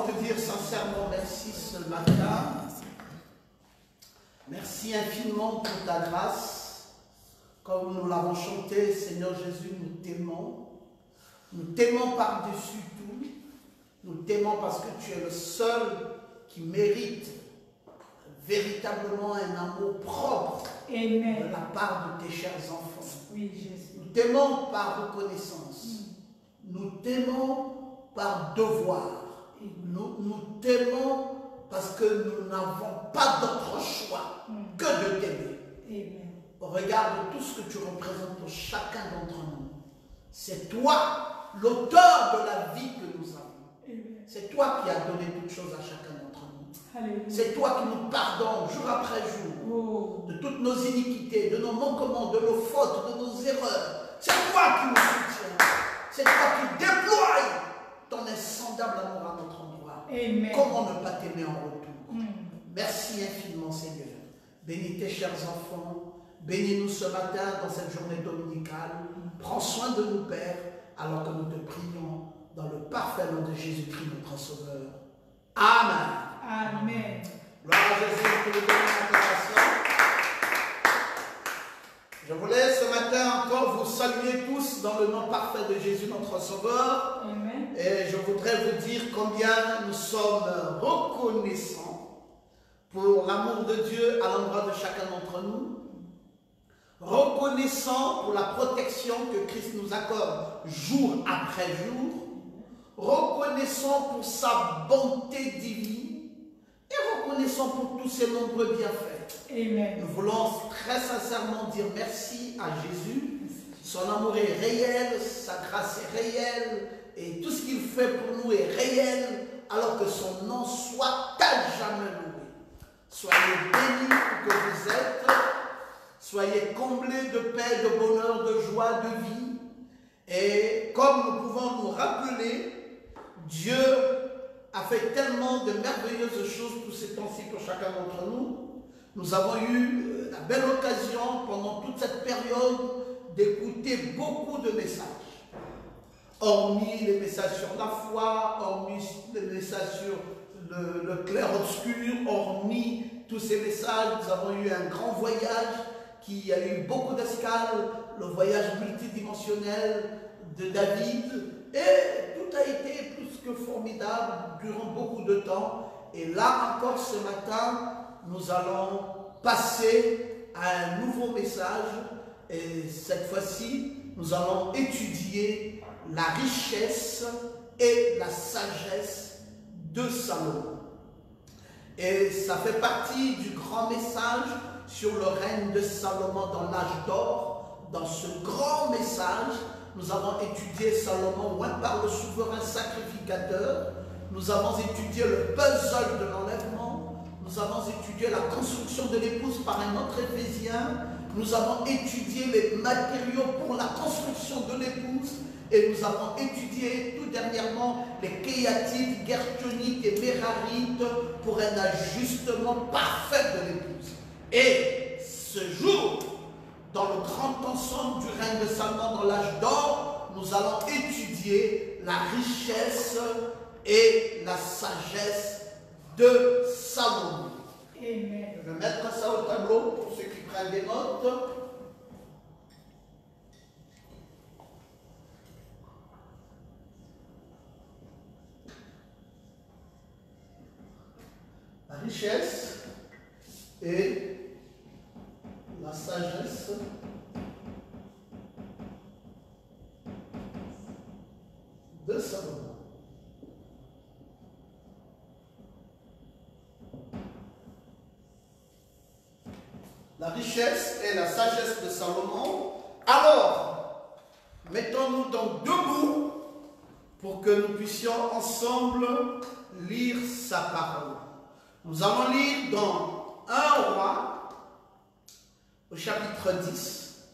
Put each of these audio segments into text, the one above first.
vraiment te dire sincèrement merci ce matin. Merci infiniment pour ta grâce. Comme nous l'avons chanté, Seigneur Jésus, nous t'aimons. Nous t'aimons par-dessus tout. Nous t'aimons parce que tu es le seul qui mérite véritablement un amour propre. Amen. De la part de tes chers enfants. Oui, Jésus. Nous t'aimons par reconnaissance. Nous t'aimons par devoir. Nous t'aimons parce que nous n'avons pas d'autre choix que de t'aimer. Au regard de tout ce que tu représentes pour chacun d'entre nous. C'est toi, l'auteur de la vie que nous avons. C'est toi qui as donné toutes choses à chacun d'entre nous. C'est toi qui nous pardonnes jour après jour de toutes nos iniquités, de nos manquements, de nos fautes, de nos erreurs. C'est toi qui nous soutiens. C'est toi qui déploies ton insondable amour à notre endroit. Amen. Comment ne pas t'aimer en retour? Merci infiniment, Seigneur. Bénis tes chers enfants. Bénis-nous ce matin dans cette journée dominicale. Prends soin de nous, Père, alors que nous te prions dans le parfait nom de Jésus-Christ, notre Sauveur. Amen. Amen. Gloire à Jésus pour le donner l'intervention. Je voulais ce matin encore vous saluer tous dans le nom parfait de Jésus, notre Sauveur. Amen. Et je voudrais vous dire combien nous sommes reconnaissants pour l'amour de Dieu à l'endroit de chacun d'entre nous. Reconnaissants pour la protection que Christ nous accorde jour après jour. Reconnaissants pour sa bonté divine. Et reconnaissants pour tous ses nombreux bienfaits. Amen. Nous voulons très sincèrement dire merci à Jésus. Son amour est réel, sa grâce est réelle, et tout ce qu'il fait pour nous est réel, alors que son nom soit à jamais loué. Soyez bénis où que vous êtes, soyez comblés de paix, de bonheur, de joie, de vie. Et comme nous pouvons nous rappeler, Dieu a fait tellement de merveilleuses choses tous ces temps-ci pour chacun d'entre nous. Nous avons eu la belle occasion pendant toute cette période d'écouter beaucoup de messages. Hormis les messages sur la foi, hormis les messages sur le clair-obscur, hormis tous ces messages, nous avons eu un grand voyage qui a eu beaucoup d'escales, le voyage multidimensionnel de David, et tout a été plus que formidable durant beaucoup de temps. Et là encore ce matin, nous allons passer à un nouveau message, et cette fois-ci, nous allons étudier la richesse et la sagesse de Salomon. Et ça fait partie du grand message sur le règne de Salomon dans l'âge d'or. Dans ce grand message, nous avons étudié Salomon oint par le souverain sacrificateur. Nous avons étudié le puzzle de l'enlèvement. Nous avons étudié la construction de l'épouse par un autre Éphésien. Nous avons étudié les matériaux pour la construction de l'épouse. Et nous avons étudié tout dernièrement les kéatites, gertionites et mérarites pour un ajustement parfait de l'épouse. Et ce jour, dans le grand ensemble du règne de Salomon dans l'âge d'or, nous allons étudier la richesse et la sagesse de Salomon. Amen. Je vais mettre ça au tableau pour ceux qui prennent des notes. La richesse et la sagesse de Salomon. La richesse et la sagesse de Salomon. Alors, mettons-nous donc debout pour que nous puissions ensemble lire sa parole. Nous allons lire dans 1 Roi, au chapitre 10,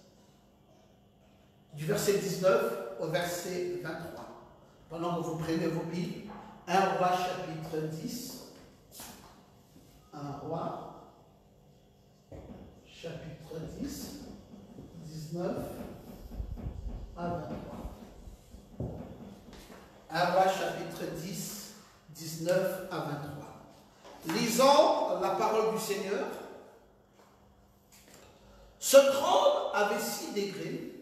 du verset 19 au verset 23. Pendant que vous prenez vos Bibles, 1 Roi, chapitre 10, 1 Roi, chapitre 10, 19 à 23. 1 Roi, chapitre 10, 19 à 23. Lisons la parole du Seigneur. Ce trône avait 6 degrés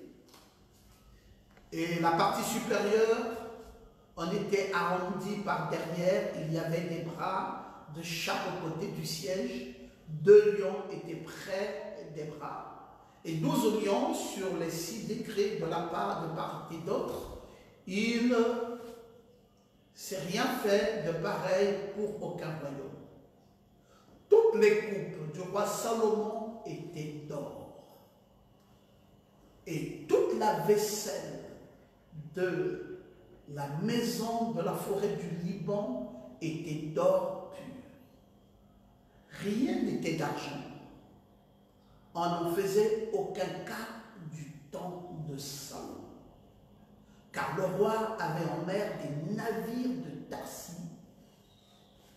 et la partie supérieure en était arrondie par derrière. Il y avait des bras de chaque côté du siège. 2 lions étaient près des bras et 12 lions sur les 6 degrés de la part et d'autre. Il ne s'est rien fait de pareil pour aucun royaume. Toutes les coupes du roi Salomon étaient d'or. Et toute la vaisselle de la maison de la forêt du Liban était d'or pur. Rien n'était d'argent. On n'en faisait aucun cas du temps de Salomon. Car le roi avait en mer des navires de Tarsis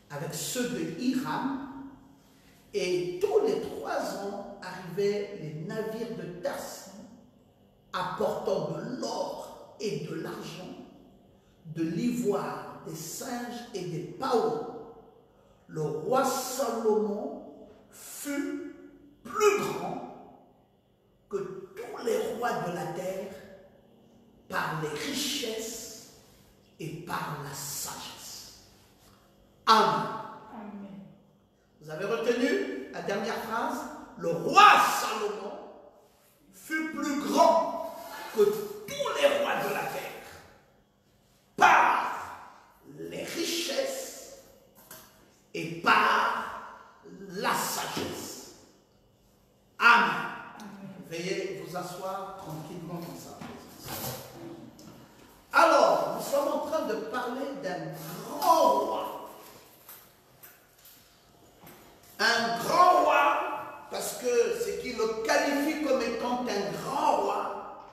avec ceux de Hiram, et tous les 3 ans arrivaient les navires de Tarsis apportant de l'or et de l'argent, de l'ivoire, des singes et des paons. Le roi Salomon fut plus grand que tous les rois de la terre par les richesses et par la sagesse. Amen. Amen. Vous avez retenu la dernière phrase? Le roi Salomon fut plus grand que tous les rois de la terre par les richesses et par la sagesse. Amen. Veuillez vous asseoir tranquillement dans sa présence. Alors, nous sommes en train de parler d'un grand roi. Un grand roi, parce que ce qui le qualifie comme étant un grand roi,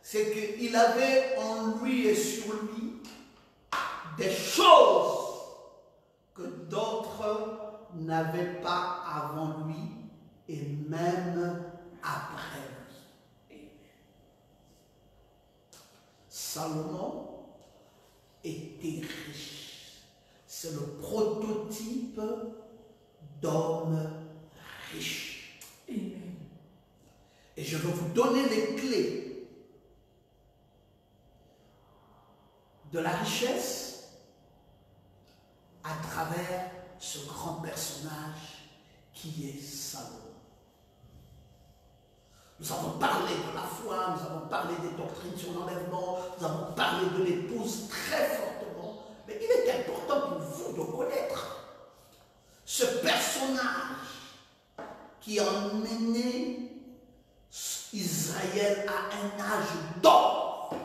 c'est qu'il avait en lui et sur lui des choses que d'autres n'avaient pas avant lui et même après lui. Salomon était riche. C'est le prototype d'homme riche. Amen. Et je vais vous donner les clés de la richesse à travers ce grand personnage qui est Salomon. Nous avons parlé de la foi, nous avons parlé des doctrines sur l'enlèvement, nous avons parlé de l'épouse très fortement, mais il est important pour vous de connaître ce personnage qui a emmené Israël à un âge d'or,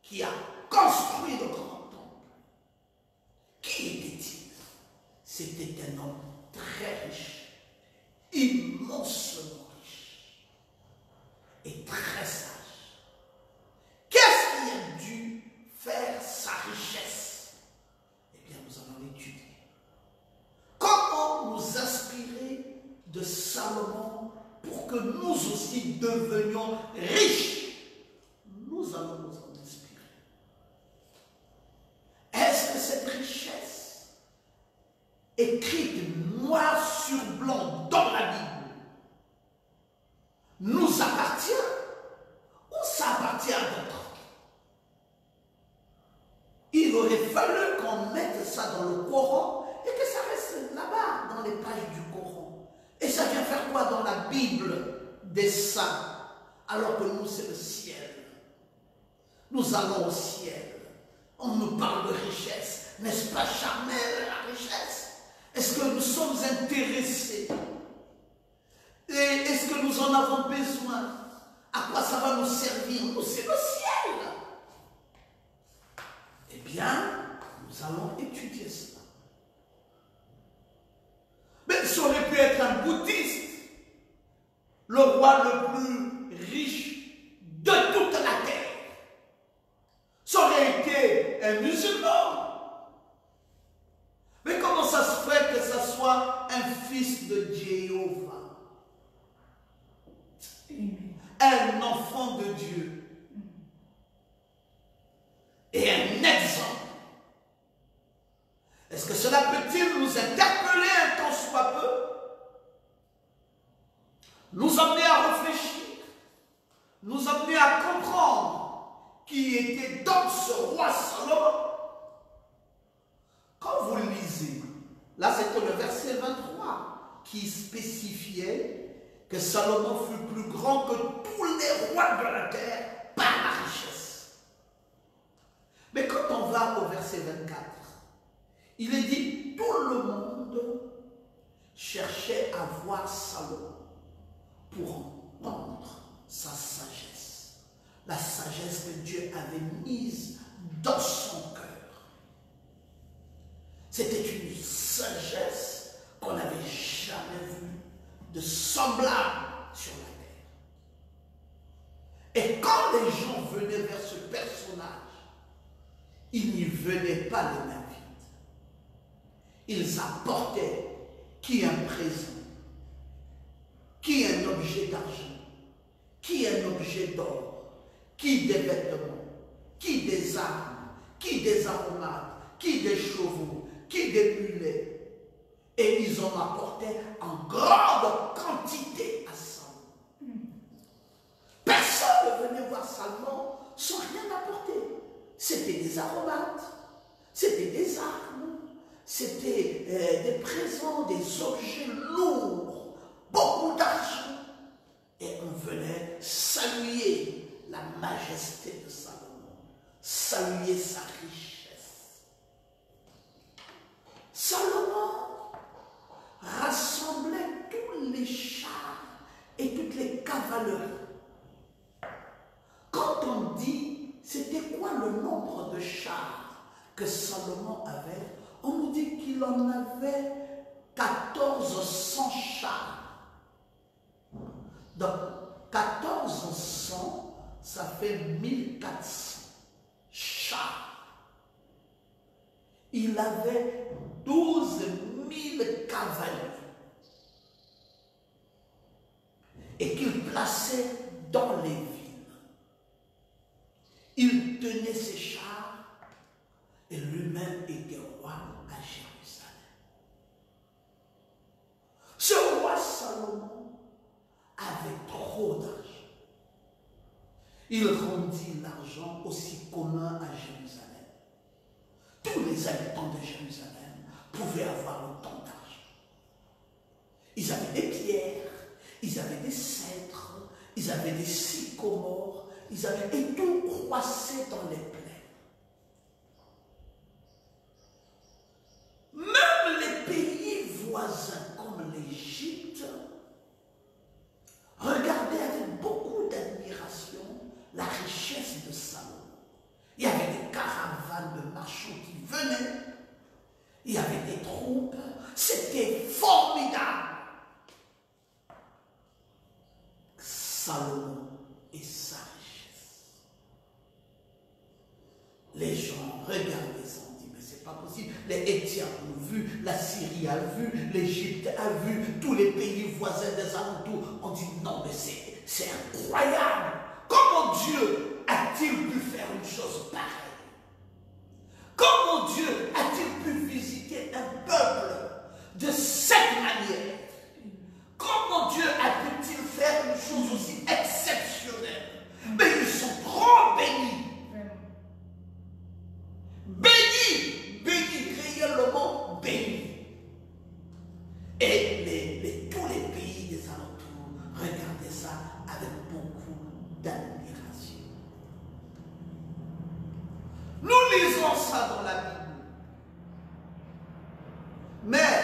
qui a construit le grand temple. Qui était-il? C'était un homme très riche, immensement riche et très sage. Qu'est-ce qui a dû faire sa richesse? Eh bien, nous allons l'étudier. Comment nous inspirer de Salomon pour que nous aussi devenions riches? Nous allons nous en inspirer. Est-ce que cette richesse, écrite noir sur blanc dans la Bible, nous appartient ou ça appartient à d'autres? Il aurait fallu qu'on mette ça dans le Coran et que ça reste là-bas, dans les pages du Coran. Et ça vient faire quoi dans la Bible des saints? Alors que nous, c'est le ciel. Nous allons au ciel. On nous parle de richesse. N'est-ce pas charmel, la richesse? Est-ce que nous sommes intéressés? Et est-ce que nous en avons besoin? À quoi ça va nous servir? Nous, c'est le ciel. Eh bien, nous allons étudier cela. Mais ça aurait pu être un bouddhiste, le roi le plus riche de toute la terre. Ça aurait été un musulman. Mais comment ça se fait que ça soit un fils de Jéhovah? Un enfant de Dieu. Et un exemple. que cela peut-il nous interpeller un tant soit peu, nous amener à réfléchir, nous amener à comprendre qui était donc ce roi Salomon. Quand vous lisez, là c'était le verset 23 qui spécifiait que Salomon fut plus grand que tous les rois de la terre par la richesse. Mais quand on va au verset 24, il est dit, tout le monde cherchait à voir Salomon pour entendre sa sagesse. La sagesse que Dieu avait mise dans son cœur. C'était une sagesse qu'on n'avait jamais vue de semblable sur la terre. Et quand les gens venaient vers ce personnage, ils n'y venaient pas les mains vides. Ils apportaient qui un présent, qui un objet d'argent, qui un objet d'or, qui des vêtements, qui des armes, qui des aromates, qui des chevaux, qui des mulets. Et ils en apportaient en grande quantité à Salomon. Personne ne venait voir Salomon sans rien apporter. C'était des aromates, c'était des armes, c'était des présents, des objets lourds, beaucoup d'argent. Et on venait saluer la majesté de Salomon, saluer sa richesse. Salomon rassemblait tous les chars et toutes les cavaleries. Quand on dit, c'était quoi le nombre de chars que Salomon avait? On nous dit qu'il en avait 1400 chars. Donc, 1400, ça fait 1400 chars. Il avait 12 000 cavaliers. Et qu'il plaçait dans les villes. Il tenait ses chars et lui-même était roi à Jérusalem. Ce roi Salomon avait trop d'argent. Il rendit l'argent aussi commun à Jérusalem. Tous les habitants de Jérusalem pouvaient avoir autant d'argent. Ils avaient des pierres, ils avaient des cèdres, ils avaient des sycomores, et tout croissait dans les plaines. Même les pays voisins comme l'Égypte regardaient avec beaucoup d'admiration la richesse de Salomon. Il y avait des caravanes de marchands qui venaient, il y avait des troupes, c'était formidable. Salomon et sa richesse. Les gens regardaient ça, on dit, mais c'est pas possible. Les Éthiopiens ont vu, la Syrie a vu, l'Égypte a vu, tous les pays voisins des alentours. On dit, non, mais c'est incroyable. Comment Dieu a-t-il pu faire une chose pareille? Comment Dieu a-t-il pu visiter un peuple de cette manière? Comment Dieu a pu-t-il faire une chose aussi exceptionnelle? Mais ils sont trop bénis. Bénis, bénis, réellement bénis. Et tous les pays des alentours regardaient ça avec beaucoup d'admiration. Nous lisons ça dans la Bible. Mais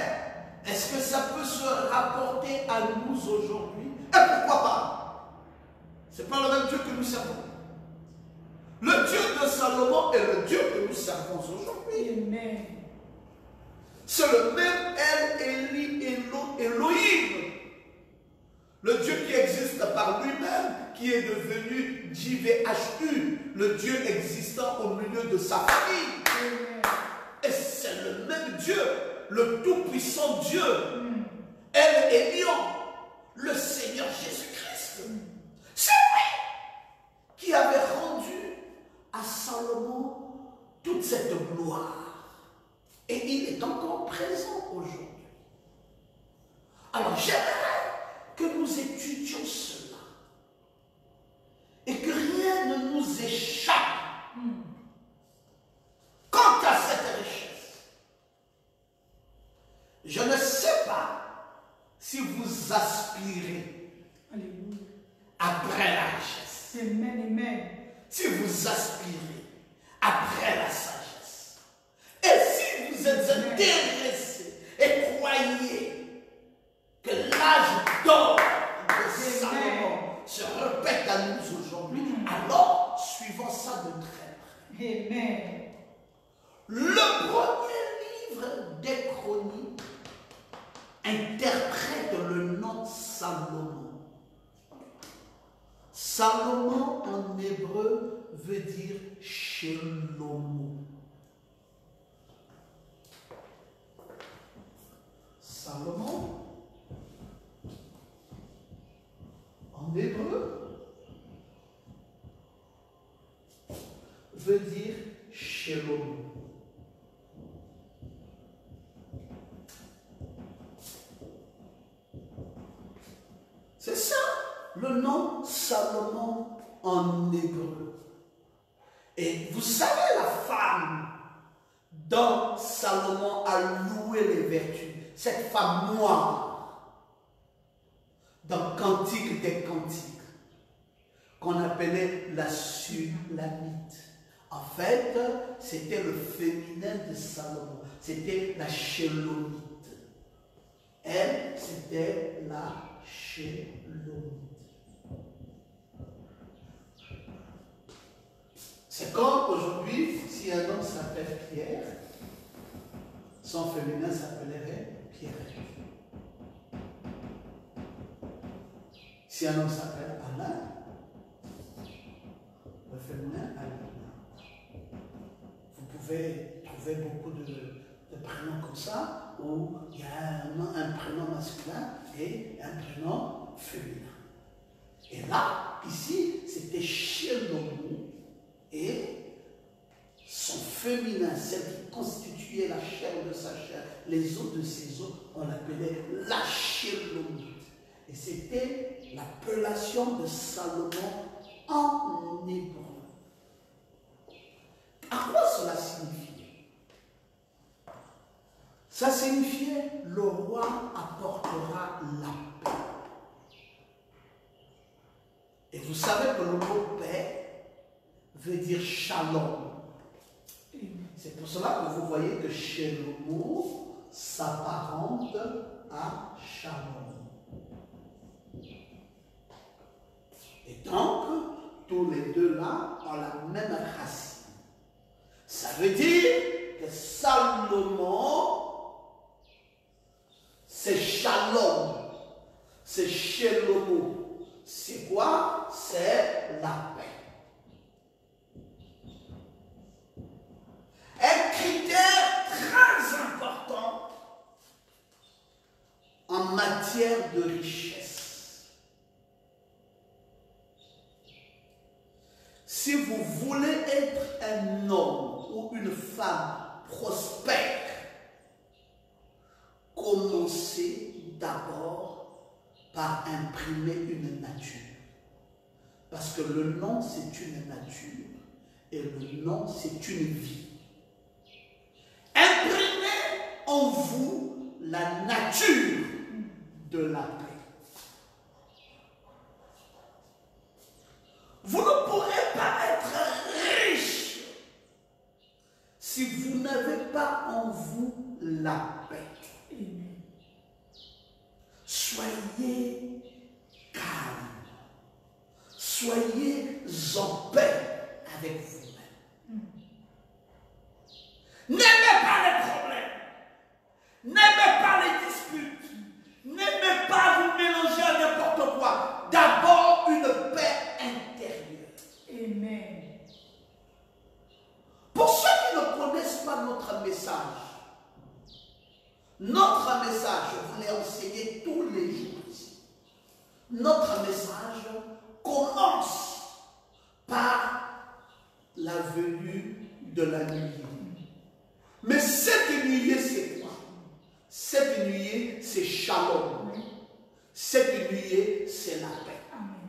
est-ce que ça peut se rapporter à nous aujourd'hui? Et pourquoi pas? Ce n'est pas le même Dieu que nous servons. Le Dieu de Salomon est le Dieu que nous servons aujourd'hui. Amen. C'est le même Elohim. Le Dieu qui existe par lui-même, qui est devenu JVHU, le Dieu existant au milieu de sa famille. Amen. Et c'est le même Dieu, le tout-puissant Dieu, El Elyon, le Seigneur Jésus-Christ. C'est lui qui avait rendu à Salomon toute cette gloire. Et il est encore présent aujourd'hui. Alors j'aimerais que nous étudions cela. Et que rien ne nous échappe quant à cette richesse. Je ne sais pas si vous aspirez après la richesse. Amen, amen. Si vous aspirez après la sagesse. Et si vous êtes intéressé et croyez que l'âge d'or de Salomon se répète à nous aujourd'hui, alors suivons ça de très près. Amen. Le premier livre des Chroniques interprète le nom Salomon. Salomon en hébreu veut dire Shelomo. Salomon en hébreu veut dire Shelomo. C'est ça le nom Salomon en hébreu. Et vous savez la femme dont Salomon a loué les vertus, cette femme noire, dans Cantique des Cantiques, qu'on appelait la Sulamite. En fait, c'était le féminin de Salomon, c'était la Shélomite. Elle, c'était la Shélomite. C'est comme aujourd'hui, si un homme s'appelle Pierre, son féminin s'appellerait Pierre. Si un homme s'appelle Alain, le féminin Alain. Vous pouvez trouver beaucoup de prénoms comme ça, où il y a un prénom masculin et un prénom féminin. Et là, ici, c'était Shelomo. Et son féminin, celle qui constituait la chair de sa chair, les os de ses os, on l'appelait la Shélomite. Et c'était l'appellation de Salomon en hébreu. À quoi cela signifiait? Ça signifiait le roi apportera la paix. Et vous savez que le mot paix veut dire shalom. C'est pour cela que vous voyez que Shelomo s'apparente à shalom. Et donc, tous les deux là ont la même racine. Ça veut dire que Salomon, c'est shalom, c'est Shelomo. C'est quoi? C'est la paix. Un critère très important en matière de richesse. Si vous voulez être un homme ou une femme prospère, commencez d'abord par imprimer une nature. Parce que le nom, c'est une nature et le nom, c'est une vie. Imprimez en vous la nature de la paix. Vous ne pourrez pas être riche si vous n'avez pas en vous la paix. Soyez calme. Soyez en paix avec vous-même. N'aimez pas les problèmes. N'aimez pas les disputes. N'aimez pas vous mélanger à n'importe quoi. D'abord, une paix intérieure. Amen. Pour ceux qui ne connaissent pas notre message, je vous l'ai enseigné tous les jours ici. Notre message commence par la venue de la nuit. Mais cette nuit shalom. Oui. Cette nuée, c'est la paix. Amen.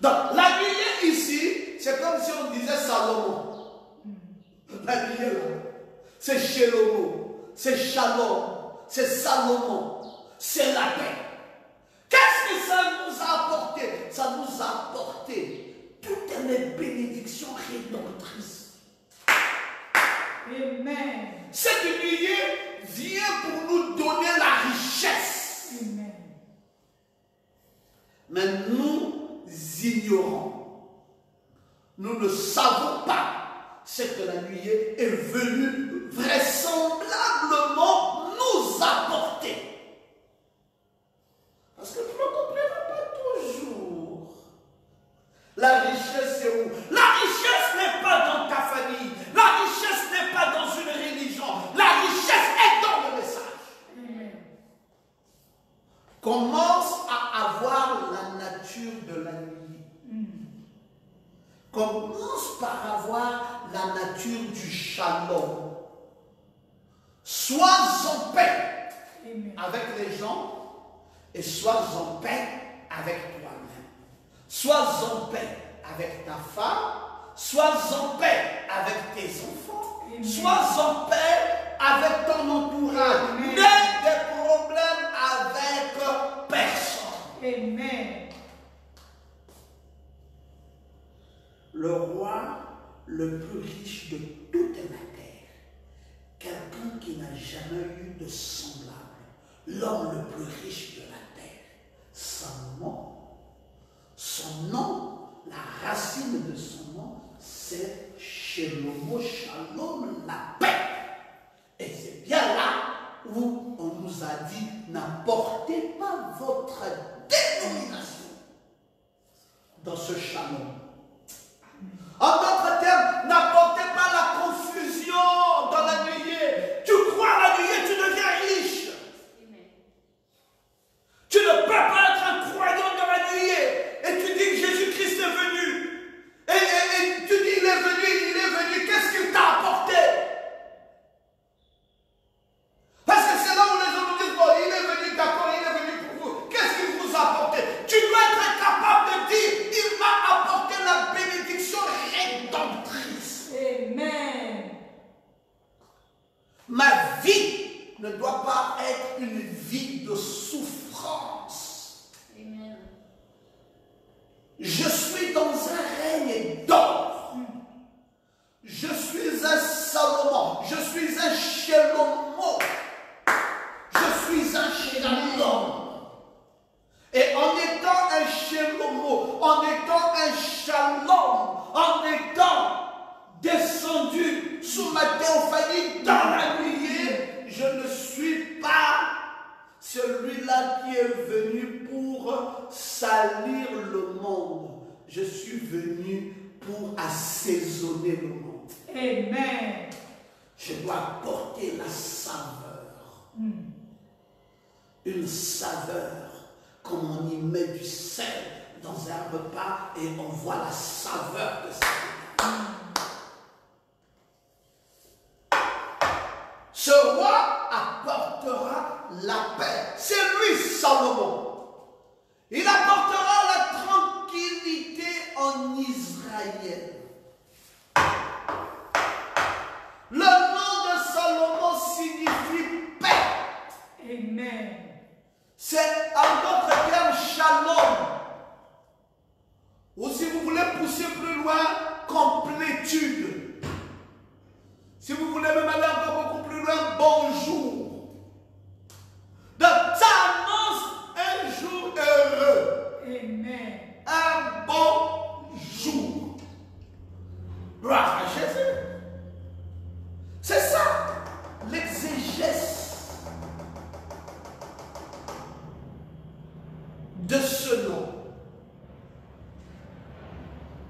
Donc, la nuée ici, c'est comme si on disait Salomon. La nuée là, c'est Shelomo, c'est Shalom, c'est Salomon, c'est la paix. Qu'est-ce que ça nous a apporté? Ça nous a apporté toutes les bénédictions rédemptrices. Amen. Cette nuée vient pour nous donner la richesse. Amen. Mais nous ignorons. Nous ne savons pas ce que la nuée est venue vraisemblablement nous apporter. Parce que tu ne comprendras pas toujours. La richesse c'est où? La richesse n'est pas dans ta famille. La richesse n'est pas dans une religion. La richesse est dans le message. Amen. Commence à avoir la nature de la nuit. Commence par avoir la nature du shalom. Sois en paix Amen. avec les gens et sois en paix avec toi-même. Sois en paix avec ta femme, sois en paix avec tes enfants, Amen. sois en paix avec ton entourage. Amen. N'aie des problèmes avec personne. Amen. Le roi le plus riche de toute la terre, quelqu'un qui n'a jamais eu de semblable, l'homme le plus riche de la terre, son nom, la racine de son nom, c'est Shelomo, Shalom, la paix. Et c'est bien là où on nous a dit, n'apportez pas votre dénomination dans ce shalom. En d'autres termes, n'apportez pas la confusion dans la nuée. Tu crois à la nuée, tu deviens riche. Tu ne peux pas être un croyant dans la nuée. Et tu dis que Jésus-Christ est venu. Et tu dis il est venu. Qu'est-ce qu'il t'a apporté? Parce que c'est là où les gens nous disent, bon, il est venu, d'accord, il est venu pour vous. Qu'est-ce qu'il vous a apporté? Tu dois être capable de dire, il m'a apporté la bénédiction rédemptrice. Amen. Ma vie ne doit pas être une vie de souffrance. Amen. Je suis dans un règne d'or. Je suis un Salomon. Je suis un Shelomo. Je suis un Shalom. Et en étant un Shelomo, en étant un Shalom, en étant descendu sous ma théophanie dans la nuée, je ne suis pas celui-là qui est venu pour salir le monde. Je suis venu pour assaisonner le monde. Amen. Je dois apporter la saveur. Une saveur, comme on y met du sel dans un repas et on voit la saveur de ça. Ce roi apportera la paix. C'est lui, Salomon. Il apportera la tranquillité en Israël. Le nom de Salomon signifie paix. Amen. C'est en d'autres termes shalom. Ou si vous voulez pousser plus loin, complétude. Si vous voulez même aller encore beaucoup plus loin, bonjour. Donc ça annonce un jour heureux. Amen. Un bon jour. Gloire à Jésus. C'est ça, l'exégèse de ce nom.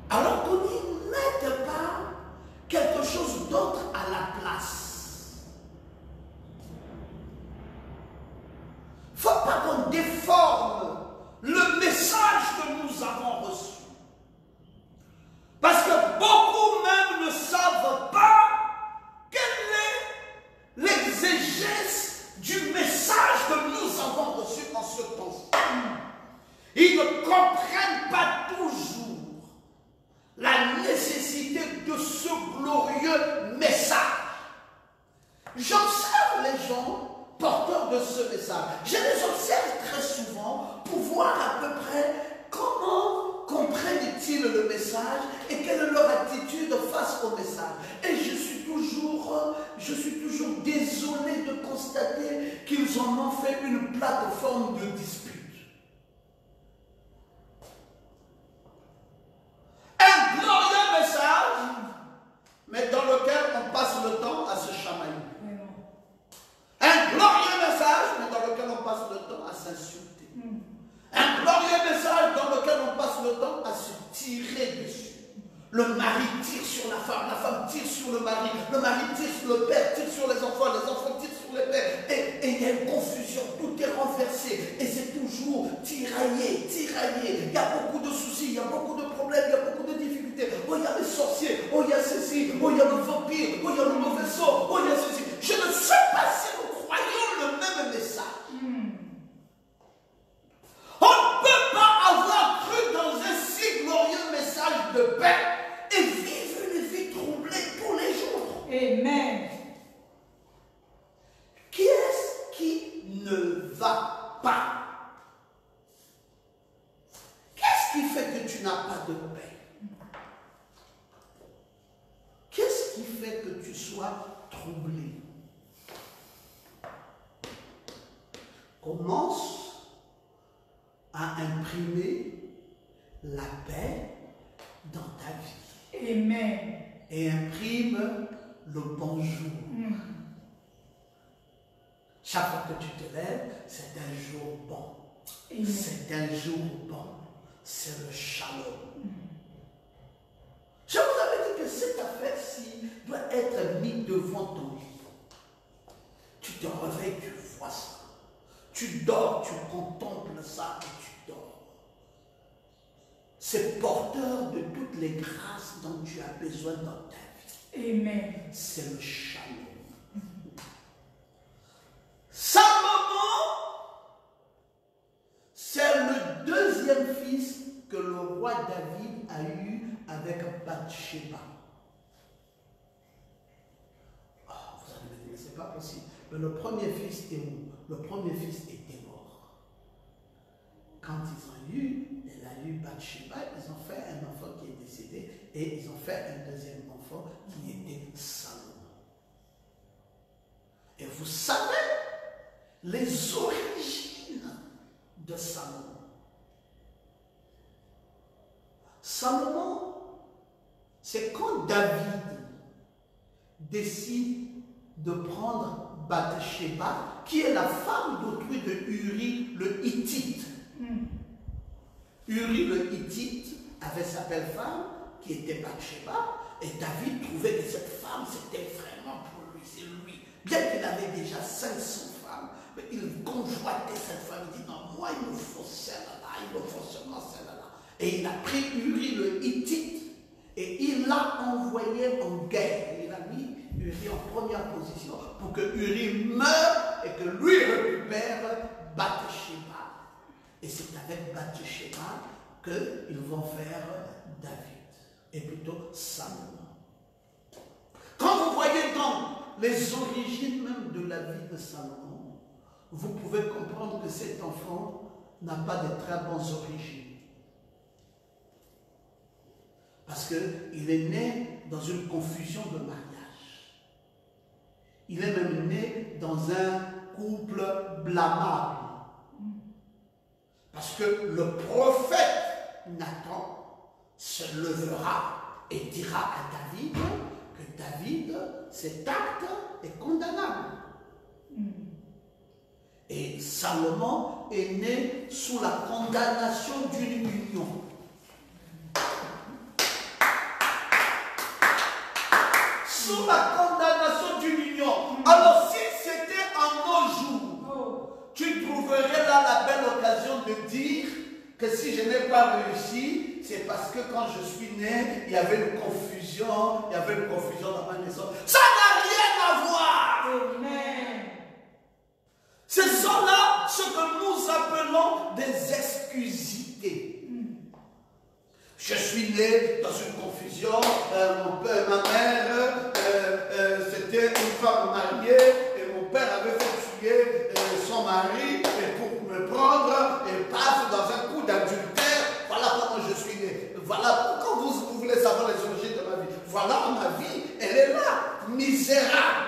Alors qu'on n'y mette pas quelque chose d'autre à la place. Il ne faut pas qu'on déforme le message que nous avons reçu. Parce que beaucoup même ne savent pas quelle est l'exégèse j'observe les gens porteurs de ce message. Je les observe très souvent pour voir à peu près comment comprennent-ils le message et quelle est leur attitude face au message. Et je suis toujours désolé de constater qu'ils en ont fait une plateforme de dispute. Un glorieux message, mais dans lequel on passe le temps à se chamailler. Un glorieux message, mais dans lequel on passe le temps à s'insulter. Un glorieux message dans lequel on passe le temps à se tirer dessus. Le mari tire sur la femme tire sur le mari tire sur le père, tire sur les enfants tirent sur les pères. Et il y a une confusion, tout est renversé. Et c'est toujours tiraillé. Il y a beaucoup de soucis, il y a beaucoup de problèmes, il y a beaucoup de difficultés. Oh, il y a les sorciers, oh, il y a ceci, oh, il y a le vampire, oh, il y a le mauvais sort, oh, il y a ceci. Je ne sais pas si nous croyons le même message. On ne peut pas avoir cru dans un si glorieux message de paix et vivre une vie troublée tous les jours. Amen. Qu'est-ce qui ne va pas? Qu'est-ce qui fait que tu n'as pas de paix? Qu'est-ce qui fait que tu sois troublé? Commence à imprimer la paix dans ta vie. Amen. Et imprime le bonjour. Chaque fois que tu te lèves, c'est un jour bon. Amen. C'est un jour bon. C'est le shalom. Je vous avais dit que cette affaire-ci doit être mise devant ton lit. Tu te réveilles, tu vois ça. Tu dors, tu contemples ça et tu dors. C'est porteur de toutes les grâces dont tu as besoin dans ta vie. Amen. C'est le shalom. Salomon, c'est le deuxième fils que le roi David a eu avec Bathsheba. Oh, vous allez me dire, mais c'est pas possible. Mais le premier fils est où? Le premier fils était mort. Quand ils ont eu, il a eu Bathsheba, ils ont fait un enfant qui est décédé et ils ont fait un deuxième enfant qui était Salomon. Et vous savez les origines de Salomon. Salomon, c'est quand David décide de prendre Bathsheba, qui est la femme d'autrui de Uri le Hittite. Uri le Hittite avait sa belle-femme qui était Bathsheba, et David trouvait que cette femme c'était vraiment pour lui, c'est lui. Bien qu'il avait déjà 500 femmes, mais il convoitait cette femme, il dit non, moi il me faut celle-là, il me faut seulement celle-là. Et il a pris Uri le Hittite et il l'a envoyé en guerre. Il a mis Uri en première position pour que Uri meure et que lui récupère Bathsheba. Et c'est avec Bathsheba qu'ils vont faire David, et plutôt Salomon. Quand vous voyez donc les origines même de la vie de Salomon, vous pouvez comprendre que cet enfant n'a pas de très bonnes origines. Parce qu'il est né dans une confusion de mariage. Il est même né dans un couple blâmable. Parce que le prophète Nathan se lèvera et dira à David que David, cet acte est condamnable. Et Salomon est né sous la condamnation d'une union. Sous la condamnation d'une union. Alors si c'était en nos jours, tu trouverais là la belle occasion de dire que si je n'ai pas réussi, c'est parce que quand je suis né, il y avait une confusion dans ma maison. Ça n'a rien à voir. Amen. Ce sont là ce que nous appelons des excusités. Je suis né dans une confusion, mon père, ma mère, c'était une femme mariée, mari et pour me prendre et passe dans un coup d'adultère. Voilà comment je suis né. Voilà, quand vous voulez savoir les origines de ma vie, voilà ma vie, elle est là, misérable.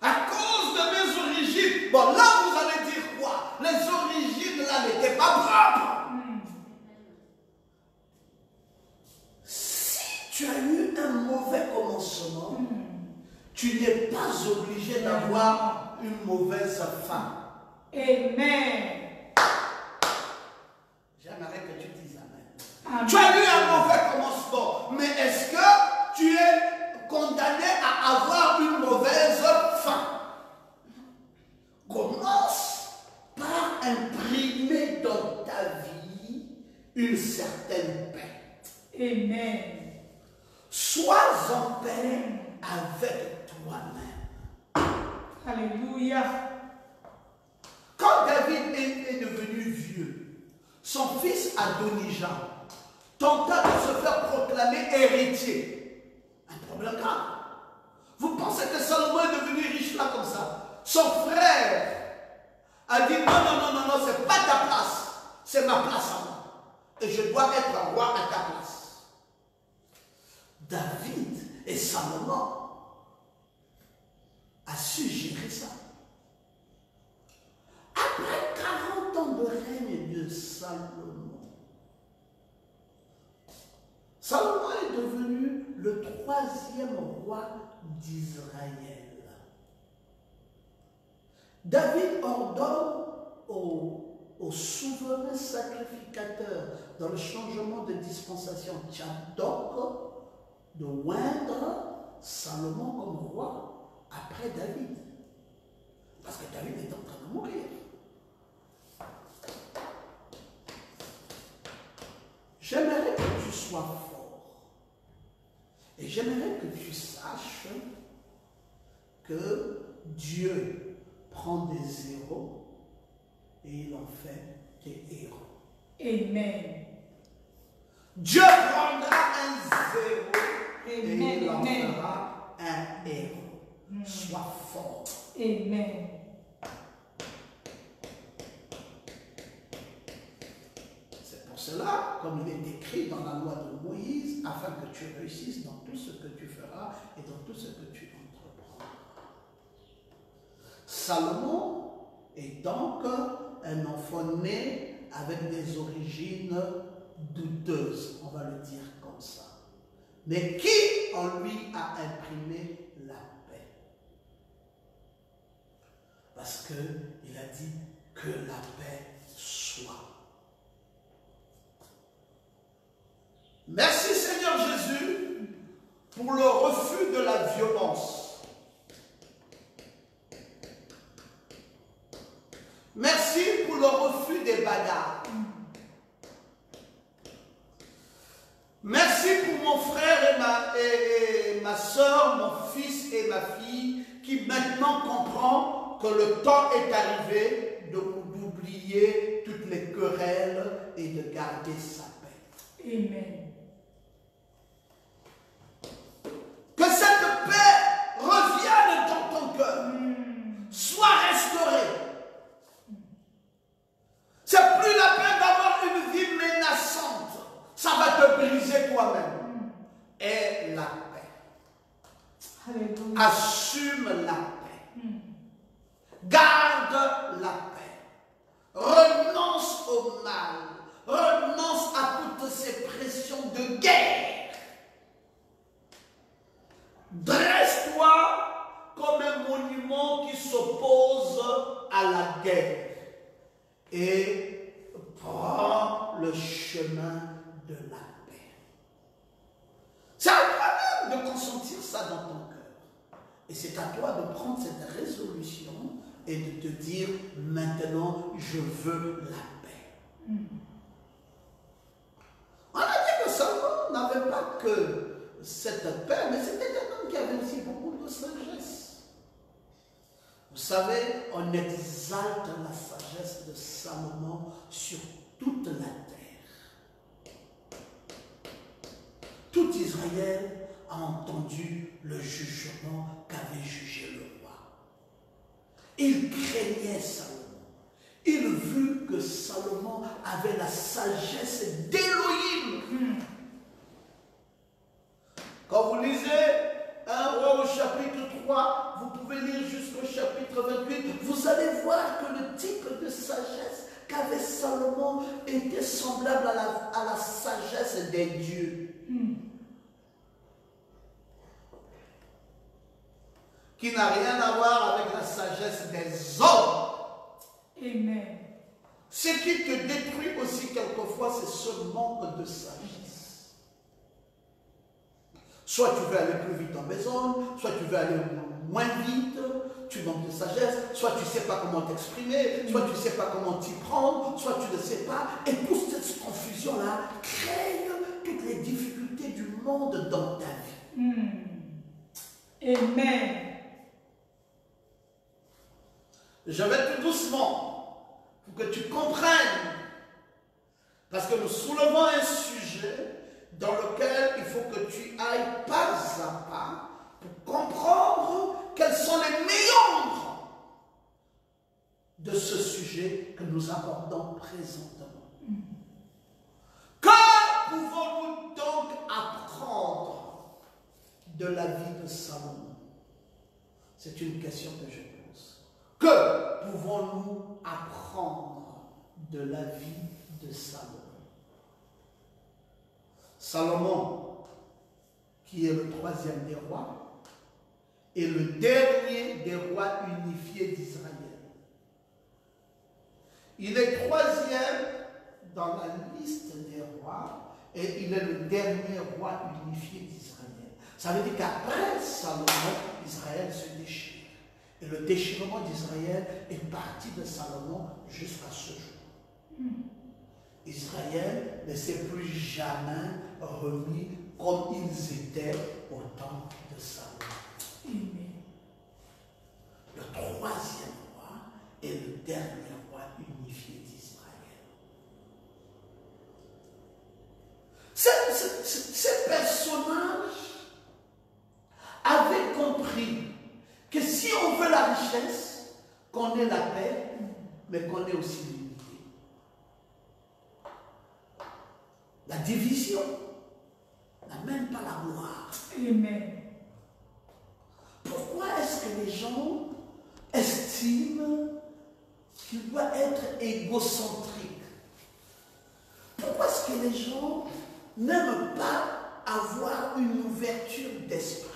À cause de mes origines. Bon, là, vous allez dire quoi? Les origines, là, n'étaient pas propres. Si tu as eu un mauvais commencement, tu n'es pas obligé d'avoir une mauvaise fin. Amen. J'aimerais que tu dises amen. Amen. Tu as eu un mauvais commencement, mais est-ce que tu es condamné à avoir une mauvaise fin? Commence par imprimer dans ta vie une certaine paix. Amen. Sois en paix avec toi-même. Alléluia. Quand David est devenu vieux, son fils Adonijah tenta de se faire proclamer héritier. Un problème grave. Vous pensez que Salomon est devenu riche là comme ça? Son frère a dit non, c'est pas ta place, c'est ma place à moi. Et je dois être roi à ta place. David et Salomon a su gérer ça. Après 40 ans de règne de Salomon, Salomon est devenu le 3e roi d'Israël. David ordonne au souverain sacrificateur dans le changement de dispensation Tchadok de oindre Salomon comme roi après David. Parce que David est en train de mourir. J'aimerais que tu sois fort. Et j'aimerais que tu saches que Dieu prend des héros et il en fait des héros. Amen. Dieu prendra un zéro et Amen. il en Amen. fera un héros. Sois fort. Amen. C'est pour cela, comme il est écrit dans la loi de Moïse, afin que tu réussisses dans tout ce que tu feras et dans tout ce que tu entreprendras. Salomon est donc un enfant né avec des origines douteuses, on va le dire comme ça. Mais qui en lui a imprimé la paix? Parce qu'il a dit que la paix soit. Merci Seigneur Jésus pour le refus de la violence. Merci pour le refus des bagarres. Merci pour mon frère et ma soeur, mon fils et ma fille qui maintenant comprend que le temps est arrivé d'oublier toutes les querelles et de garder sa paix. Amen. Que cette paix revienne dans ton cœur, soit restaurée. C'est plus la peine d'avoir une vie menaçante. Ça va te briser toi-même. Et la paix. Alléluia. Assume la paix. Garde la paix. Renonce au mal. Renonce à toutes ces pressions de guerre. Dresse-toi comme un monument qui s'oppose à la guerre. Et prends le chemin de la paix. C'est à toi-même de consentir ça dans ton cœur. Et c'est à toi de prendre cette résolution et de te dire, maintenant, je veux la paix. On a dit que Salomon n'avait pas que cette paix, mais c'était un homme qui avait aussi beaucoup de sagesse. Vous savez, on exalte la sagesse de Salomon sur toute la terre. Tout Israël a entendu le jugement qu'avait jugé le roi. Il craignait Salomon. Il vit que Salomon avait la sagesse d'Élohim. Quand vous lisez 1 Roi au chapitre 3, vous pouvez lire jusqu'au chapitre 28, vous allez voir que le type de sagesse qu'avait Salomon était semblable à la sagesse des dieux. Qui n'a rien à voir avec la sagesse des hommes. Amen. Ce qui te détruit aussi quelquefois, c'est ce manque de sagesse. Soit tu veux aller plus vite en besogne, soit tu veux aller moins vite, tu manques de sagesse, soit tu ne sais pas comment t'exprimer, soit tu ne sais pas comment t'y prendre, soit tu ne sais pas. Et toute cette confusion-là crée toutes les difficultés du monde dans ta vie. Amen. Je vais tout doucement pour que tu comprennes. Parce que nous soulevons un sujet dans lequel il faut que tu ailles pas à pas pour comprendre quels sont les méandres de ce sujet que nous abordons présentement. Que pouvons-nous donc apprendre de la vie de Salomon? C'est une question que je pose. Que pouvons-nous apprendre de la vie de Salomon? Salomon, qui est le troisième des rois, est le dernier des rois unifiés d'Israël. Il est troisième dans la liste des rois et il est le dernier roi unifié d'Israël. Ça veut dire qu'après Salomon, Israël se déchire. Et le déchirement d'Israël est parti de Salomon jusqu'à ce jour. Israël ne s'est plus jamais remis comme ils étaient au temps de Salomon. Le troisième roi est le dernier roi unifié d'Israël. Ces personnages avaient compris que si on veut la richesse, qu'on ait la paix, mais qu'on ait aussi l'unité. La division n'amène pas la gloire. Amen. Pourquoi est-ce que les gens estiment qu'il doit être égocentrique? Pourquoi est-ce que les gens n'aiment pas avoir une ouverture d'esprit?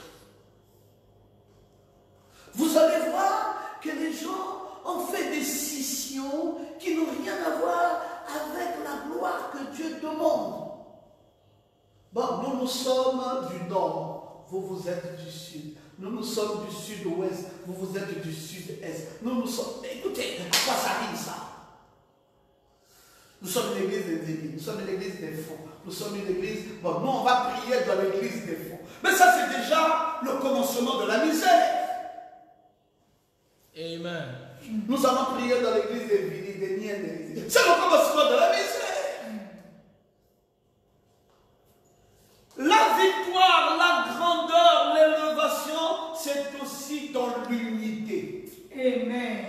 Vous allez voir que les gens ont fait des scissions qui n'ont rien à voir avec la gloire que Dieu demande. Bon, nous sommes du nord, vous êtes du sud. Nous sommes du sud-ouest, vous êtes du sud-est. Nous sommes... Écoutez, à quoi ça rime ça? Nous sommes une église des églises, nous sommes une église des faux. Nous sommes une église... Bon, nous on va prier dans l'église des faux. Mais ça c'est déjà le commencement de la misère. Amen. Nous allons prier dans l'église des Vili, des Niens, des... C'est le commencement de la misère. La victoire, la grandeur, l'élévation, c'est aussi dans l'unité. Amen.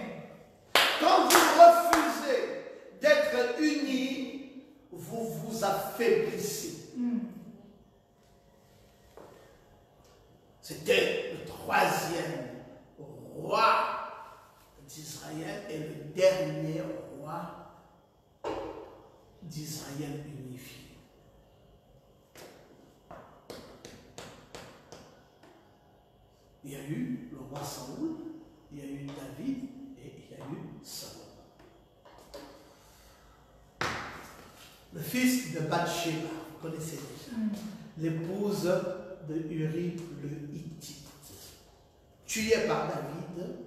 Quand vous refusez d'être unis, vous vous affaiblissez. C'était le troisième roi d'Israël et le dernier roi d'Israël unifié. Il y a eu le roi Saoul, il y a eu David et il y a eu Salomon. Le fils de Bathsheba, vous connaissez déjà, l'épouse de Uri le Hittite, tué par David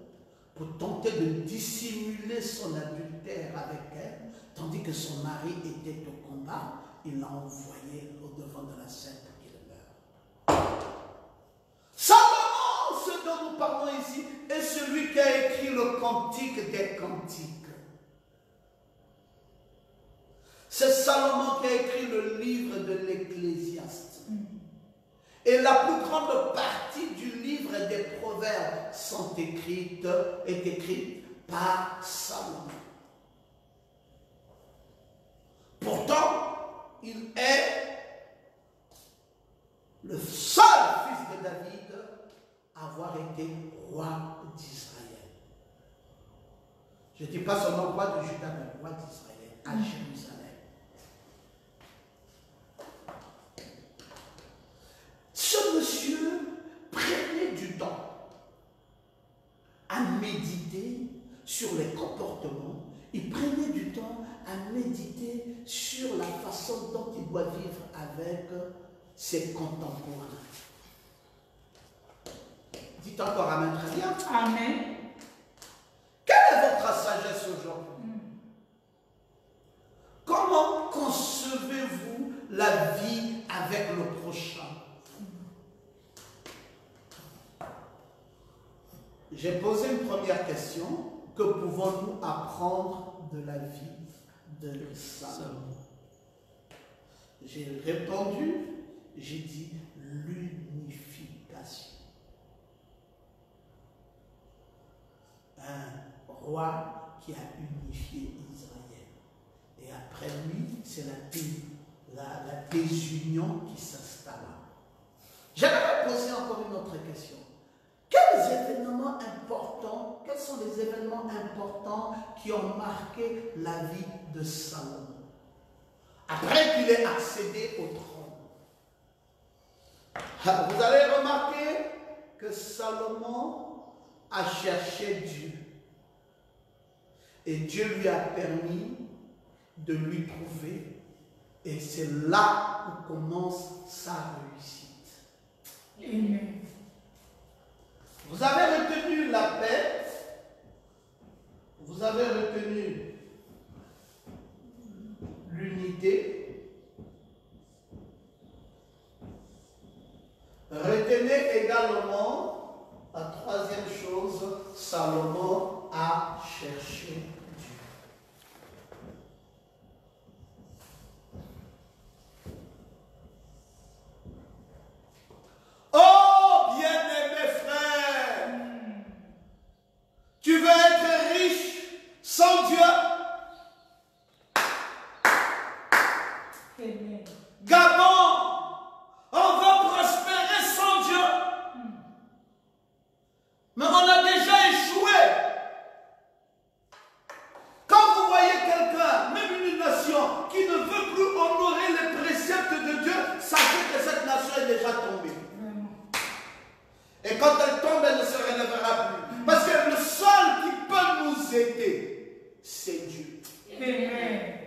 pour tenter de dissimuler son adultère avec elle, tandis que son mari était au combat, il l'a envoyé au devant de la scène pour qu'il meure. Salomon, ce dont nous parlons ici, est celui qui a écrit le cantique des cantiques. C'est Salomon qui a écrit le livre de l'Ecclésiaste. Et la plus grande partie du livre des Proverbes est écrite par Salomon. Pourtant, il est le seul fils de David à avoir été roi d'Israël. Je ne dis pas seulement roi de Juda, mais roi d'Israël, à Jérusalem. Ce monsieur prenait du temps à méditer sur les comportements. Il prenait du temps à méditer sur la façon dont il doit vivre avec ses contemporains. Dites encore Amen très bien. Amen. Quelle est votre sagesse aujourd'hui? Comment concevez-vous la vie avec le prochain? J'ai posé une première question. Que pouvons-nous apprendre de la vie de Salomon? J'ai répondu, j'ai dit l'unification. Un roi qui a unifié Israël. Et après lui, c'est la désunion qui s'installa. J'aimerais poser encore une autre question. Quels sont les événements importants qui ont marqué la vie de Salomon après qu'il ait accédé au trône? Vous allez remarquer que Salomon a cherché Dieu. Et Dieu lui a permis de lui trouver. Et c'est là où commence sa réussite. Amen. Vous avez retenu la paix, vous avez retenu l'unité, retenez également la troisième chose, Salomon a cherché Dieu. Oh, bien-aimé frère, tu veux être riche sans Dieu? Amen. Gabon, on va prospérer sans Dieu. Mais on a déjà échoué. Quand vous voyez quelqu'un, même une nation, qui ne veut plus honorer les préceptes de Dieu, sachez que cette nation est déjà tombée. Et quand elle tombe, elle ne se relèvera plus. Parce que le seul qui peut nous aider, c'est Dieu. Amen.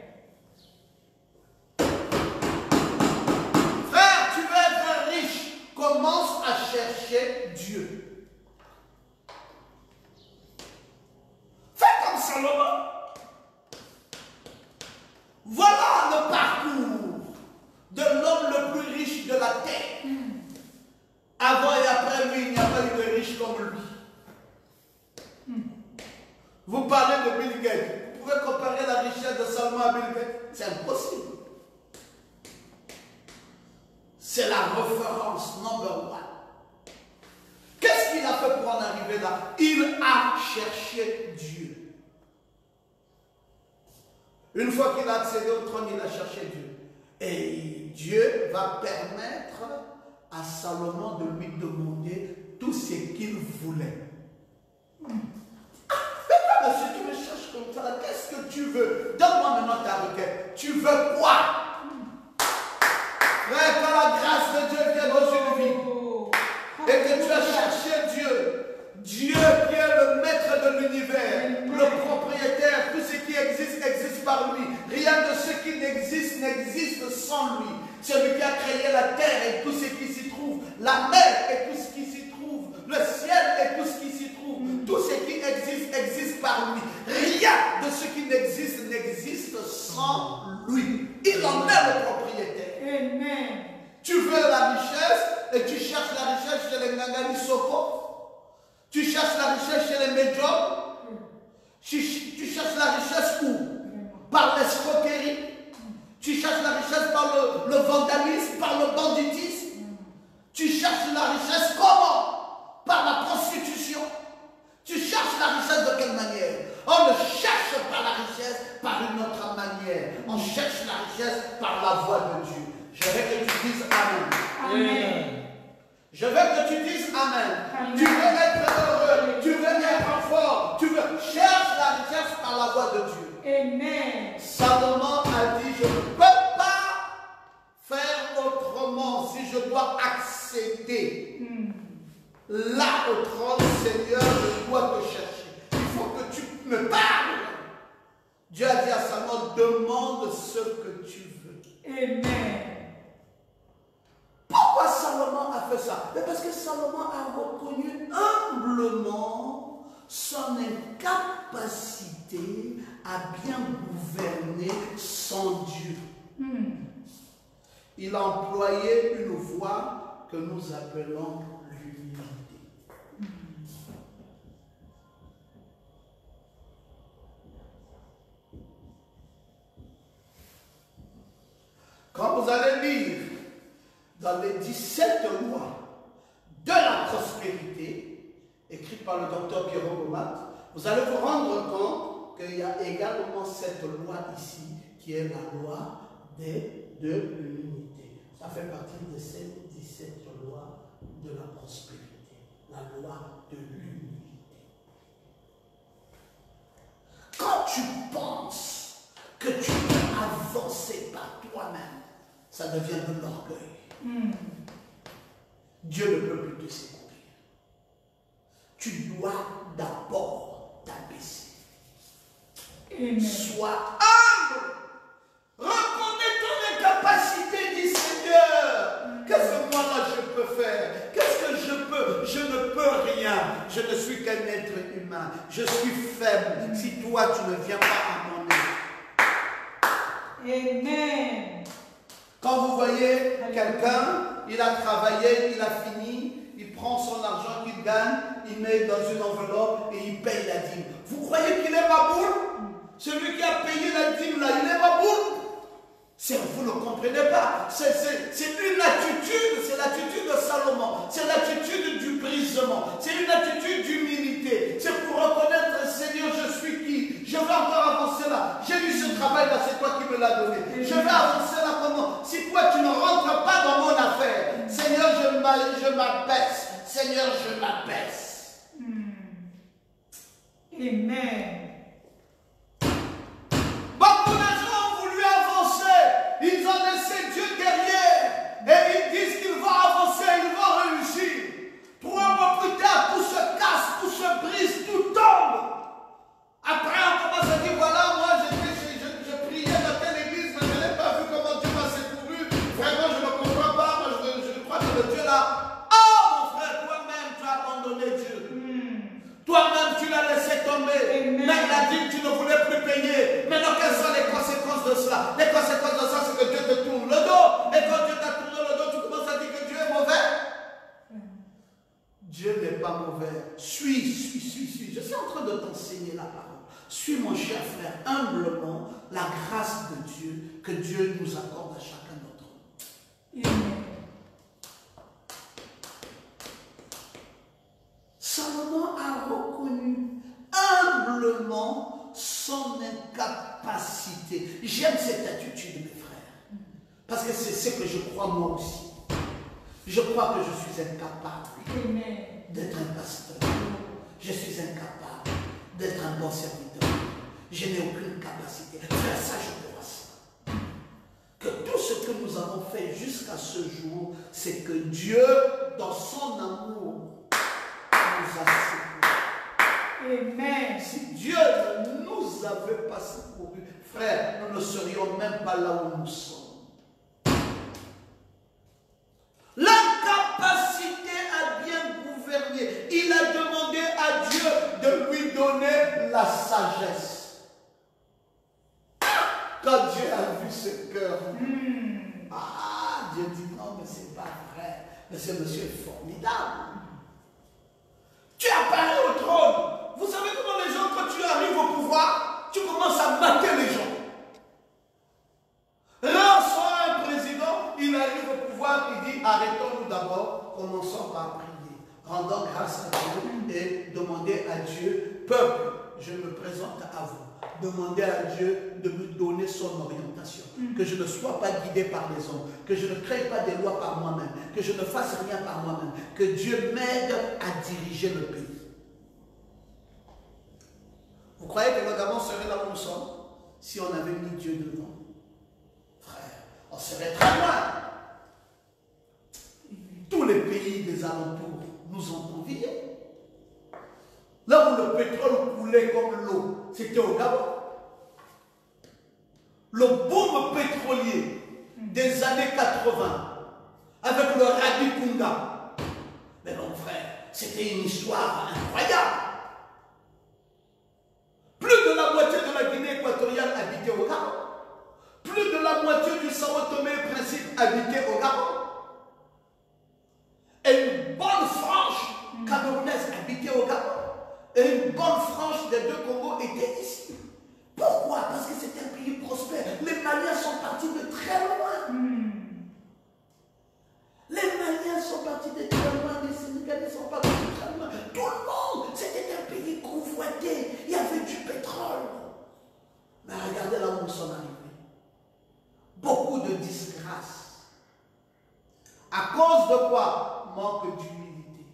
Frère, tu veux être riche, commence à chercher Dieu. Fais comme Salomon. Voilà le parcours de l'homme le plus riche de la terre. Avant et après lui, il n'y a pas eu de riche comme lui. Vous parlez de Bill Gates. Vous pouvez comparer la richesse de Salomon à Bill Gates? C'est impossible. C'est la référence number one. Qu'est-ce qu'il a fait pour en arriver là? Il a cherché Dieu. Une fois qu'il a accédé au trône, il a cherché Dieu. Et Dieu va permettre à Salomon de lui demander tout ce qu'il voulait. Mais si tu me cherches comme ça, qu'est-ce que tu veux? Donne-moi maintenant ta requête. Tu veux quoi? Frère, que la grâce de Dieu vienne dans une vie et que tu as cherché Dieu, Dieu qui est le maître de l'univers, le propriétaire, tout ce qui existe, existe par lui. Rien de ce qui n'existe, n'existe sans lui. Celui qui a créé la terre et tout ce qui s'y trouve, la mer et tout ce qui s'y trouve, le ciel et tout ce qui s'y trouve, tout ce qui existe, existe par lui. Rien de ce qui n'existe, n'existe sans lui. Il en est le propriétaire. Amen. Tu veux la richesse et tu cherches la richesse chez les Ngangani Soko. Tu cherches la richesse chez les médiums. Tu cherches la richesse où? Par l'escroquerie. Tu cherches la richesse par le vandalisme, par le banditisme. Tu cherches la richesse comment? Par la prostitution. Tu cherches la richesse de quelle manière? On ne cherche pas la richesse par une autre manière. On cherche la richesse par la voie de Dieu. Je veux que tu dises Amen. Amen. Je veux que tu dises Amen. Amen. Tu veux être heureux, tu veux être fort, tu veux chercher la richesse par la voie de Dieu. Amen. Salomon a dit, je ne peux pas faire autrement si je dois accéder là au trône, Seigneur, je dois te chercher. Il faut que tu me parles. Dieu a dit à Salomon, demande ce que tu veux. Amen. Pourquoi Salomon a fait ça? Mais parce que Salomon a reconnu humblement son incapacité à bien gouverner son Dieu. Il a employé une voie que nous appelons l'humilité. Quand vous allez lire dans les 17 lois de la prospérité, écrites par le docteur Pierre Gomat, vous allez vous rendre compte qu'il y a également cette loi ici, qui est la loi de l'unité. Ça fait partie de ces 17 lois de la prospérité, la loi de l'unité. Quand tu penses que tu peux avancer par toi-même, ça devient de l'orgueil. Dieu ne peut plus te secourir. Tu dois d'abord t'abaisser. Sois humble. Reconnais ton incapacité, dit Seigneur. Qu'est-ce que moi là je peux faire? Qu'est-ce que je peux? Je ne peux rien. Je ne suis qu'un être humain. Je suis faible. Si toi tu ne viens pas à mon aide. Amen. Quand vous voyez quelqu'un, il a travaillé, il a fini, il prend son argent qu'il gagne, il met dans une enveloppe et il paye la dîme. Vous croyez qu'il est ma boule? Celui qui a payé la dîme là, il est ma boule? Vous ne comprenez pas. C'est une attitude, c'est l'attitude de Salomon, c'est l'attitude du brisement, c'est une attitude d'humilité. C'est pour reconnaître, Seigneur, je suis qui? Je veux encore avancer là. J'ai eu ce travail là, c'est toi qui me l'as donné. Je vais avancer là comment? Si toi tu ne rentres pas dans mon affaire, Seigneur, je m'abaisse. Seigneur, je m'abaisse. Amen. Beaucoup de gens ont voulu avancer. Ils ont laissé Dieu derrière. Et ils disent qu'ils vont avancer, ils vont réussir. 3 mois plus tard, tout se casse, tout se brise, tout tombe. Après, on commence à dire, voilà, moi, je priais dans telle église, mais je n'ai pas vu comment Dieu m'a secouru. Vraiment, je ne comprends pas. Moi, je crois que le Dieu là. Oh, mon frère, toi-même, tu as abandonné Dieu. Toi-même, tu l'as laissé tomber. Amen. Même la dîme, tu ne voulais plus payer. Maintenant, quelles sont les conséquences de cela? Les conséquences de ça, c'est que Dieu te tourne le dos. Et quand Dieu t'a tourné le dos, tu commences à dire que Dieu est mauvais. Dieu n'est pas mauvais. Suis. Je suis en train de t'enseigner la parole. Suis, mon cher frère, humblement la grâce de Dieu que Dieu nous accorde à chacun d'entre nous. Amen. Salomon a reconnu humblement son incapacité. J'aime cette attitude, mes frères, parce que c'est ce que je crois moi aussi. Je crois que je suis incapable d'être un pasteur. Je suis incapable d'être un bon serviteur. Je n'ai aucune capacité. Frère, ça, je crois ça. Que tout ce que nous avons fait jusqu'à ce jour, c'est que Dieu, dans son amour, nous a secourus. Amen. Si Dieu ne nous avait pas secourus, frère, nous ne serions même pas là où nous sommes. L'incapacité à bien gouverner. Il a demandé à Dieu de lui donner la sagesse. Quand Dieu a vu ce cœur, Dieu dit non, mais c'est pas vrai. Mais ce monsieur est formidable. Tu apparais au trône. Vous savez comment les gens, quand tu arrives au pouvoir, tu commences à mater les gens. Là, soit un président, il arrive au pouvoir, il dit arrêtons-nous d'abord, demander à Dieu de me donner son orientation. Que je ne sois pas guidé par les hommes, que je ne crée pas des lois par moi-même, que je ne fasse rien par moi-même, que Dieu m'aide à diriger le pays. Vous croyez que le Gabon serait là où nous sommes si on avait mis Dieu devant? Frère, on serait très loin. Tous les pays des alentours nous ont enviés. Là où le pétrole coulait comme l'eau, c'était au Gabon. Le boom pétrolier des années 80, avec le Rabi Kunda. Mais mon frère, c'était une histoire incroyable. Plus de la moitié de la Guinée équatoriale habitait au Gabon. Plus de la moitié du Sao Tomé et Principe habitait au Gabon. Et une bonne frange camerounaise habitait au Gabon. Et une bonne frange des deux Congos était ici. Pourquoi? Parce que c'était un pays prospère. Les Maliens sont partis de très loin. Les Maliens sont partis de très loin. Les Sénégalais sont partis de très loin. Tout le monde, c'était un pays convoité. Il y avait du pétrole. Mais regardez là où nous sommes arrivés. Beaucoup de disgrâce. À cause de quoi? Manque d'humilité.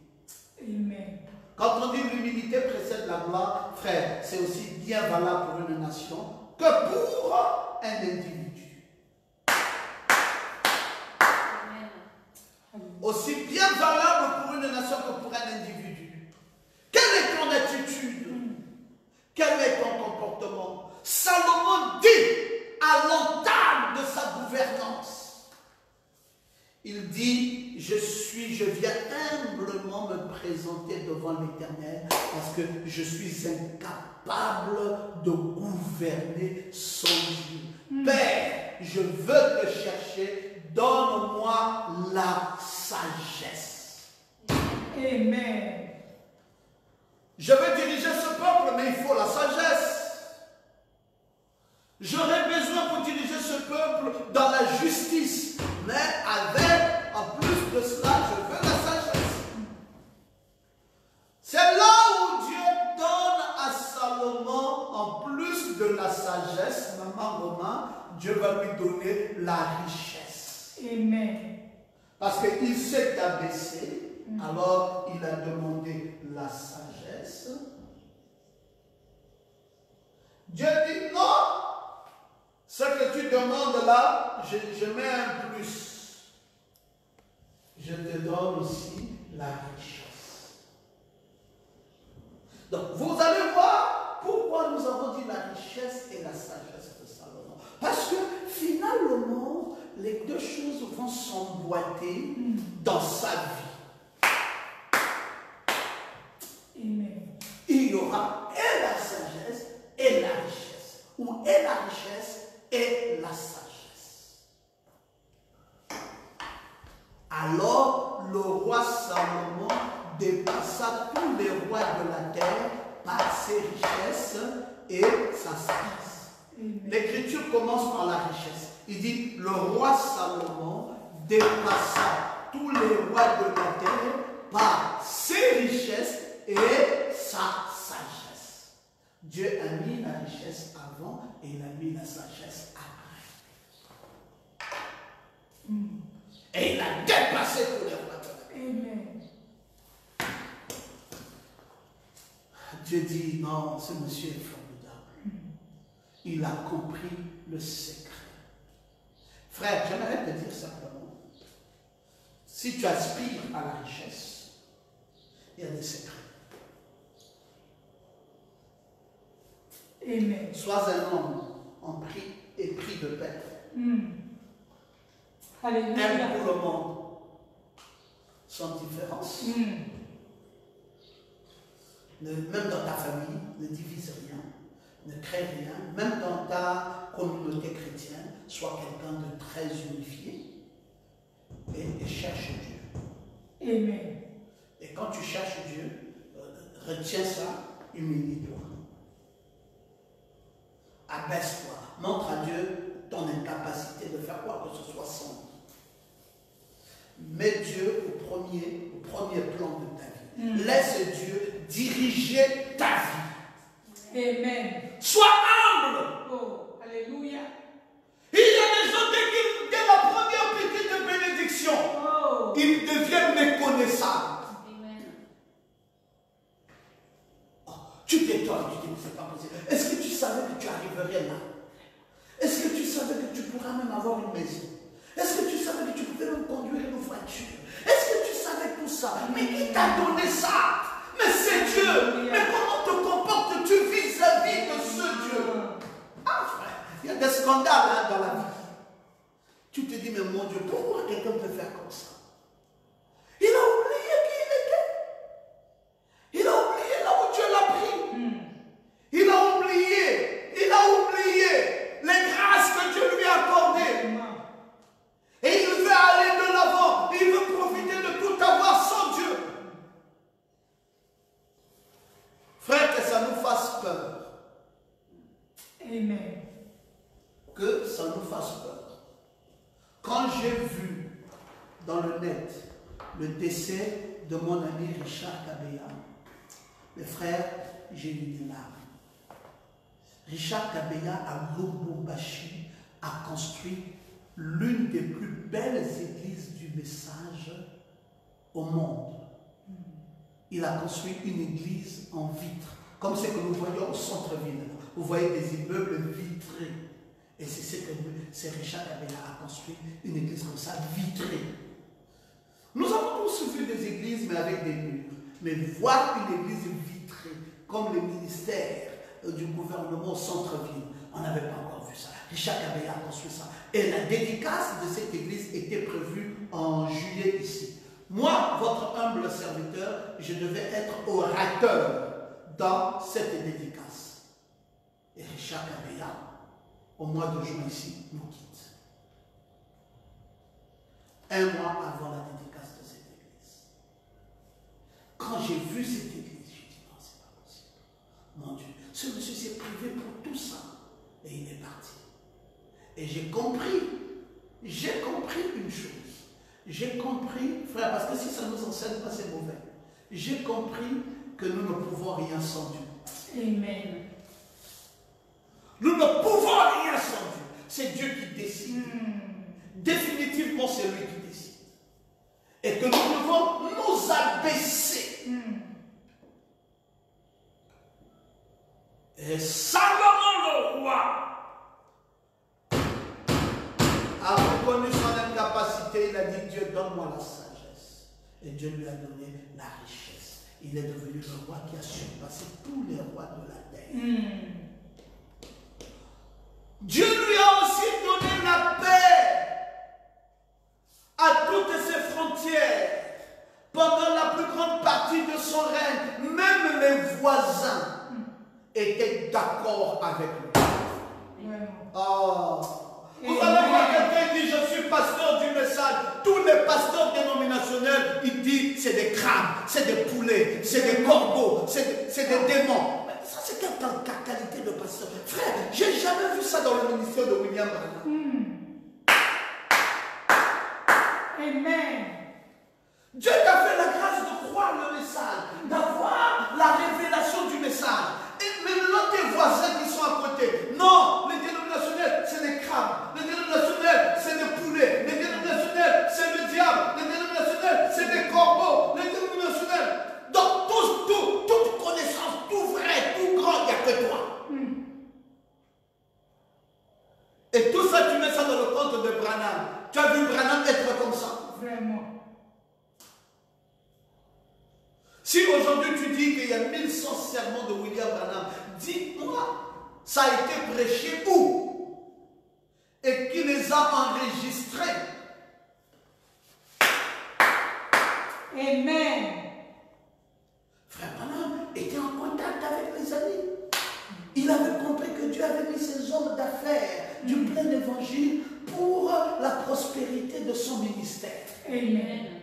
Amen. Quand on dit l'humilité précède la gloire, frère, c'est aussi bien valable pour une nation que pour un individu. Amen. Aussi bien valable pour une nation que pour un individu. Quelle est ton attitude? Quel est ton comportement? Salomon dit à l'entame de sa gouvernance, il dit, je viens humblement me présenter devant l'Éternel parce que je suis incapable de gouverner sans Dieu. Père, je veux te chercher, donne-moi la sagesse. Amen. Je veux diriger ce peuple, mais il faut la sagesse. J'aurais besoin pour diriger ce peuple dans la justice, mais avec, en plus de cela, je veux la sagesse. C'est là où Dieu donne à Salomon, en plus de la sagesse, maman Romain, Dieu va lui donner la richesse. Amen. Parce qu'il s'est abaissé, alors il a demandé la sagesse. Dieu dit non. Ce que tu demandes là, je mets un plus. Je te donne aussi la richesse. Donc, vous allez voir pourquoi nous avons dit la richesse et la sagesse de Salomon. Parce que finalement, les deux choses vont s'emboîter dans sa vie. Amen. Il y aura et la sagesse et la richesse. Ou et la richesse et la sagesse. Alors, le roi Salomon dépassa tous les rois de la terre par ses richesses et sa sagesse. L'écriture commence par la richesse. Il dit, le roi Salomon dépassa tous les rois de la terre par ses richesses et sa sagesse. Dieu a mis la richesse avant et il a mis la sagesse après. Et il a dépassé tous les rois de la terre. Amen. Dieu dit, non, ce monsieur est formidable. Il a compris le secret. Frère, j'aimerais te dire simplement, si tu aspires à la richesse, il y a des secrets. Amen. Sois un homme en prix et pris de perte. Alléluia. Aime pour le monde sans différence. Même dans ta famille, ne divise rien, ne crée rien. Même dans ta communauté chrétienne, sois quelqu'un de très unifié et cherche Dieu. Amen. Et quand tu cherches Dieu, retiens ça, humilie-toi. Abaisse-toi. Montre à Dieu ton incapacité de faire quoi que ce soit sans lui. Mets Dieu au premier plan de ta vie. Laisse Dieu diriger ta vie. Amen. Sois arriverais là? Est-ce que tu savais que tu pourras même avoir une maison? Est-ce que tu savais que tu pouvais même conduire une voiture? Est-ce que tu savais tout ça? Mais qui t'a donné ça? Mais c'est Dieu. Mais comment te comportes-tu vis-à-vis de ce Dieu? Ah frère, il y a des scandales dans la vie. Tu te dis, mais mon Dieu, pourquoi quelqu'un peut faire comme ça? Il a oublié qui il était. Il a oublié là où Dieu l'a pris. Il a oublié les grâces que Dieu lui a accordées. Et il veut aller de l'avant. Il veut profiter de tout avoir sans Dieu. Frère, que ça nous fasse peur. Amen. Que ça nous fasse peur. Quand j'ai vu dans le net le décès de mon ami Richard Kabea, mes frères, j'ai eu des larmes. Richard Kabea à Lubumbashi a construit l'une des plus belles églises du message au monde. Il a construit une église en vitre, comme ce que nous voyons au centre-ville. Vous voyez des immeubles vitrés. Et c'est ce que Richard Kabea a construit, une église comme ça, vitrée. Nous avons tous vu des églises, mais avec des murs. Mais voir une église vitrée, comme le ministère du gouvernement au centre-ville, on n'avait pas encore vu ça. Richard Kabea a construit ça. Et la dédicace de cette église était prévue en juillet ici. Moi, votre humble serviteur, je devais être orateur dans cette dédicace. Et Richard Kabea, au mois de juin ici, nous quitte. Un mois avant la dédicace de cette église. Quand j'ai vu cette église, j'ai dit non, c'est pas possible. Mon Dieu, ce monsieur s'est privé pour tout ça. Et il est parti. Et j'ai compris une chose. J'ai compris, frère, parce que si ça ne nous enseigne pas, c'est mauvais. J'ai compris que nous ne pouvons rien sans Dieu. Amen. Nous ne pouvons rien sans Dieu. C'est Dieu qui décide. Définitivement, c'est lui qui décide. Et que nous devons nous abaisser. Et Salomon le roi a reconnu son incapacité. Il a dit, Dieu, donne-moi la sagesse. Et Dieu lui a donné la richesse. Il est devenu le roi qui a surpassé tous les rois de la terre. Dieu lui a aussi donné la paix à toutes ses frontières. Pendant la plus grande partie de son règne, même les voisins étaient d'accord avec lui. Oh. Vous allez voir quelqu'un qui dit, je suis pasteur du message. Tous les pasteurs dénominationnels, ils disent, c'est des crabes, c'est des poulets, c'est des corbeaux, c'est des démons. Mais ça, c'est quelle qualité de pasteur? Frère, j'ai jamais vu ça dans le ministère de William Branham. Amen. Dieu t'a fait la grâce de croire le message, d'avoir la révélation du message. Et maintenant tes voisins qui sont à côté, non, les dénominationnels, c'est les crabes. Les dénominationnels, c'est les poulets. Les dénominationnels, c'est le diable. Les dénominationnels, c'est des corbeaux. Les dénominationnels, donc toute connaissance, tout vrai, tout grand, il n'y a que toi. Et tout ça, tu mets ça dans le compte de Branham. Tu as vu Branham être comme ça? Vraiment. Si aujourd'hui tu dis qu'il y a 1100 sermons de William Branham, dis-moi, ça a été prêché où? Et qui les a enregistrés? Amen. Frère Branham était en contact avec les amis. Il avait compris que Dieu avait mis ses hommes d'affaires du plein évangile pour la prospérité de son ministère. Amen.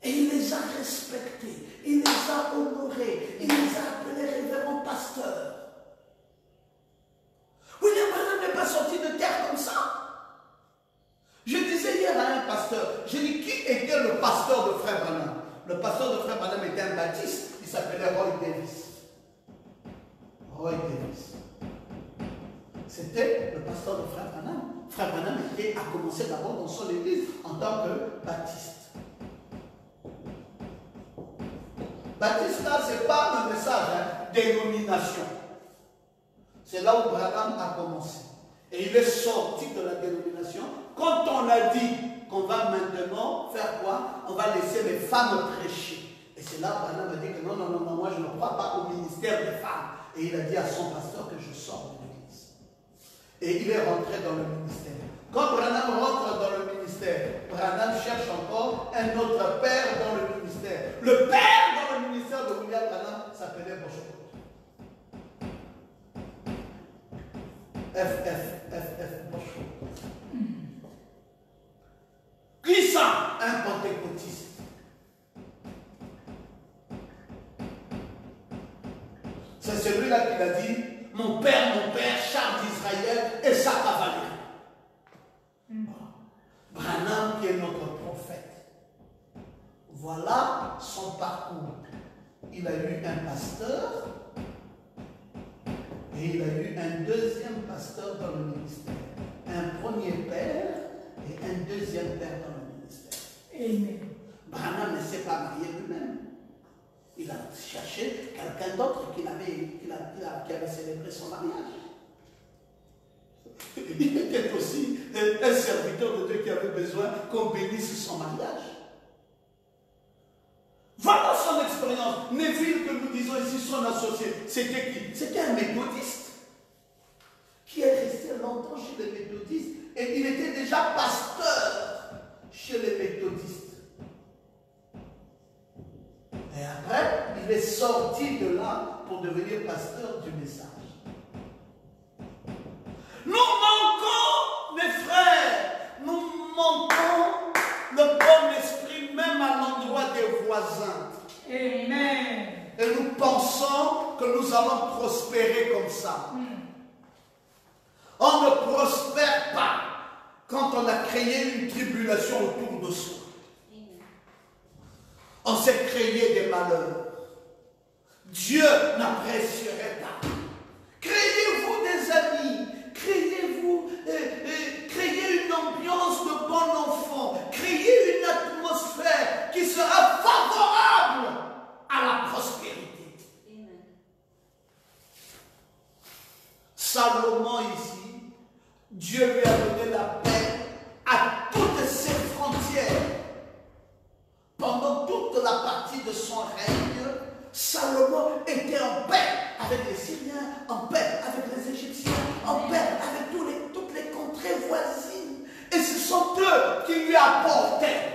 Et il les a respectés, il les a honorés, il les a appelés révérends pasteurs. William Branham n'est pas sorti de terre comme ça. Je disais hier à un pasteur, j'ai dit, qui était le pasteur de Frère Branham? Le pasteur de Frère Branham était un baptiste, il s'appelait Roy Davis. Roy Davis. C'était le pasteur de Frère Branham. Frère Branham a commencé d'abord dans son église en tant que baptiste. Baptiste, là, ce n'est pas un message, dénomination. C'est là où Branham a commencé. Et il est sorti de la dénomination. Quand on a dit qu'on va maintenant faire quoi? On va laisser les femmes prêcher. Et c'est là où Branham a dit que non, moi je ne crois pas au ministère des femmes. Et il a dit à son pasteur que je sors de l'église. Et il est rentré dans le ministère. Quand Branham rentre dans le ministère, Branham cherche encore un autre père dans le ministère. Le père dans le ministère de William Branham s'appelait Bosco. Bosco. Qui ça? Un pentecôtiste. C'est celui-là qui a dit, mon père, char d'Israël et sa cavalerie. Branham qui est notre prophète. Voilà son parcours. Il a eu un pasteur et il a eu un deuxième pasteur dans le ministère. Un premier père et un deuxième père dans le ministère. Amen. Branham ne s'est pas marié lui-même. Il a cherché quelqu'un d'autre qui avait célébré son mariage. Il était aussi un serviteur de Dieu qui avait besoin qu'on bénisse son mariage. Voilà son expérience. Neville, que nous disons ici, son associé, c'était qui? C'était un méthodiste qui est resté longtemps chez les méthodistes et il était déjà pasteur chez les méthodistes. Et après, il est sorti de là pour devenir pasteur du message. Nous manquons, mes frères, nous manquons le bon esprit même à l'endroit des voisins. Amen. Et nous pensons que nous allons prospérer comme ça. On ne prospère pas quand on a créé une tribulation autour de soi. On s'est créé des malheurs. Dieu n'apprécierait pas. Créez-vous des amis. Créez-vous, créez une ambiance de bon enfant. Créez une atmosphère qui sera favorable à la prospérité. Amen. Salomon ici, Dieu lui a donné la paix à toutes ses frontières. Pendant toute la partie de son règne, Salomon était en paix avec les Syriens, en paix avec les Égyptiens, en paix avec toutes les contrées voisines. Et ce sont eux qui lui apportaient.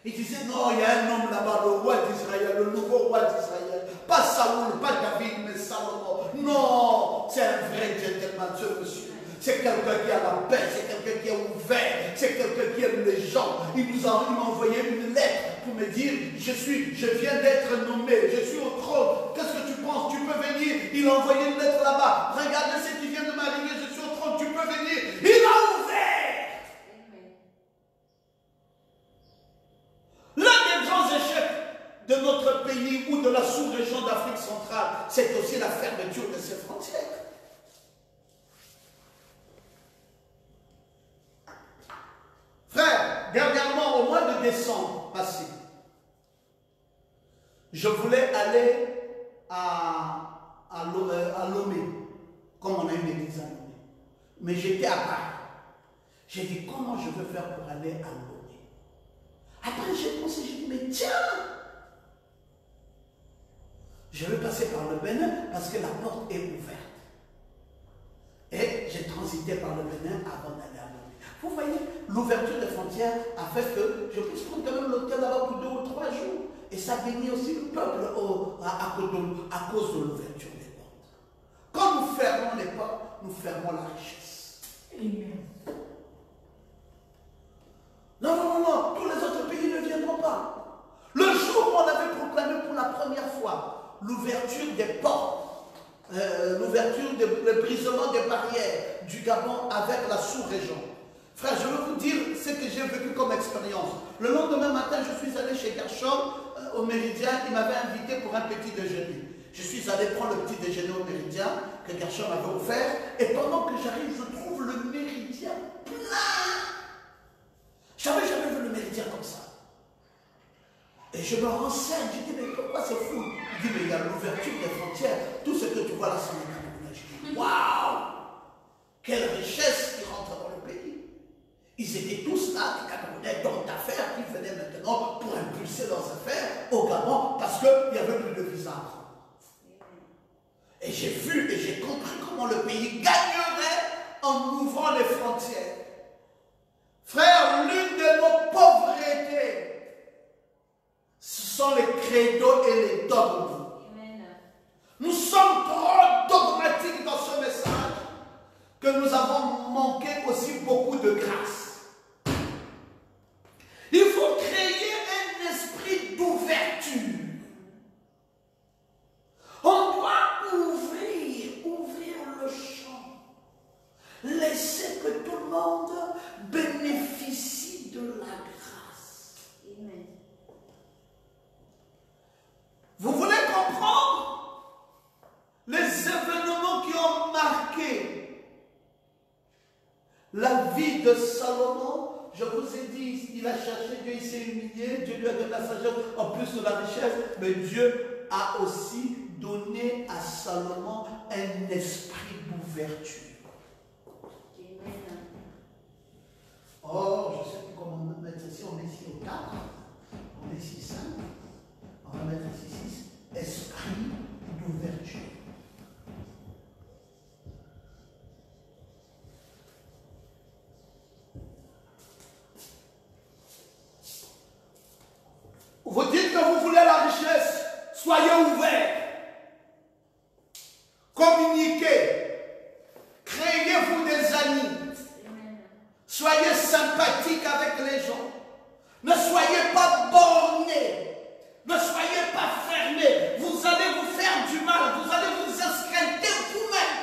Il disait, non, il y a un homme là-bas, le roi d'Israël, le nouveau roi d'Israël. Pas Saoul, pas David, mais Salomon. Non, c'est un vrai gentleman, ce monsieur. C'est quelqu'un qui a la paix, c'est quelqu'un qui est ouvert, c'est quelqu'un qui aime les gens. Il m'a envoyé une lettre pour me dire, je viens d'être nommé, je suis au trône. Qu'est-ce que tu penses? Tu peux venir? Il a envoyé une lettre là-bas. Regardez ce qui vient de m'arriver, je suis au trône, tu peux venir. Il a ouvert. L'un des grands échecs de notre pays ou de la sous-région d'Afrique centrale, c'est aussi la fermeture de ses frontières. Frère, dernièrement, au mois de décembre passé, je voulais aller à Lomé, comme on a une église à Lomé. Mais j'étais à Paris. J'ai dit, comment je veux faire pour aller à Lomé? Après, j'ai pensé, j'ai dit, mais tiens, je vais passer par le Bénin parce que la porte est ouverte. Et j'ai transité par le Bénin avant d'aller à Lomé. Vous voyez, l'ouverture des frontières a fait que je puisse prendre quand même l'hôtel là-bas pour 2 ou 3 jours. Et ça bénit aussi le peuple à cause de l'ouverture des portes. Quand nous fermons les portes, nous fermons la richesse. Amen. Non, tous les autres pays ne viendront pas. Le jour où on avait proclamé pour la première fois l'ouverture des portes, l'ouverture, le brisement des barrières du Gabon avec la sous-région. Frère, je veux vous dire ce que j'ai vécu comme expérience. Le lendemain matin, je suis allé chez Gershom au Méridien. Il m'avait invité pour un petit déjeuner. Je suis allé prendre le petit déjeuner au Méridien que Gershom avait offert. Et pendant que j'arrive, je trouve le Méridien plein. Je n'avais jamais vu le Méridien comme ça. Et je me renseigne. Je dis, mais pourquoi c'est fou? Il dit, mais il y a l'ouverture des frontières. Tout ce que tu vois là, c'est le Camerounais. Je dis, waouh! quelle richesse qui rentre dans le pays. Ils étaient tous là, des Camerounais d'hommes d'affaires qui venaient maintenant pour impulser leurs affaires au Gabon parce qu'il n'y avait plus de visa. Et j'ai vu et j'ai compris comment le pays gagnerait en ouvrant les frontières. Frère, l'une de nos pauvretés, ce sont les credos et les dogmes. Nous sommes trop dogmatiques dans ce message que nous avons manqué aussi beaucoup de grâce. Il faut créer un esprit d'ouverture. On doit ouvrir le champ. Laisser que tout le monde bénéficie de la grâce. Amen. Vous voulez comprendre les événements qui ont marqué la vie de Salomon? Je vous ai dit, il a cherché Dieu, il s'est humilié, Dieu lui a donné la sagesse en plus de la richesse, mais Dieu a aussi donné à Salomon un esprit d'ouverture. Or, je ne sais plus comment mettre ici, on met ici au 4, on met ici 5, on va mettre ici 6, esprit d'ouverture. Vous dites que vous voulez la richesse, soyez ouverts. Communiquez. Créez-vous des amis. Soyez sympathiques avec les gens. Ne soyez pas bornés. Ne soyez pas fermés. Vous allez vous faire du mal. Vous allez vous escrinter vous-même.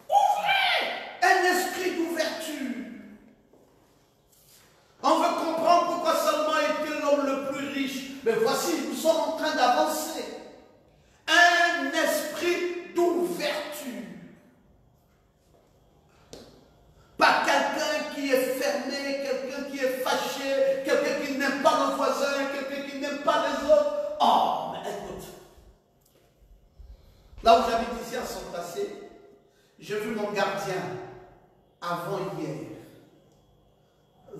Ouvrez un esprit d'ouverture. On veut comprendre pourquoi Salomon était l'homme le plus riche. Mais voici, nous sommes en train d'avancer. Un esprit d'ouverture. Pas quelqu'un qui est fermé, quelqu'un qui est fâché, quelqu'un qui n'aime pas le voisin, quelqu'un qui n'aime pas les autres. Oh, mais écoute. Là où j'habite ici à Santassé, j'ai vu mon gardien avant-hier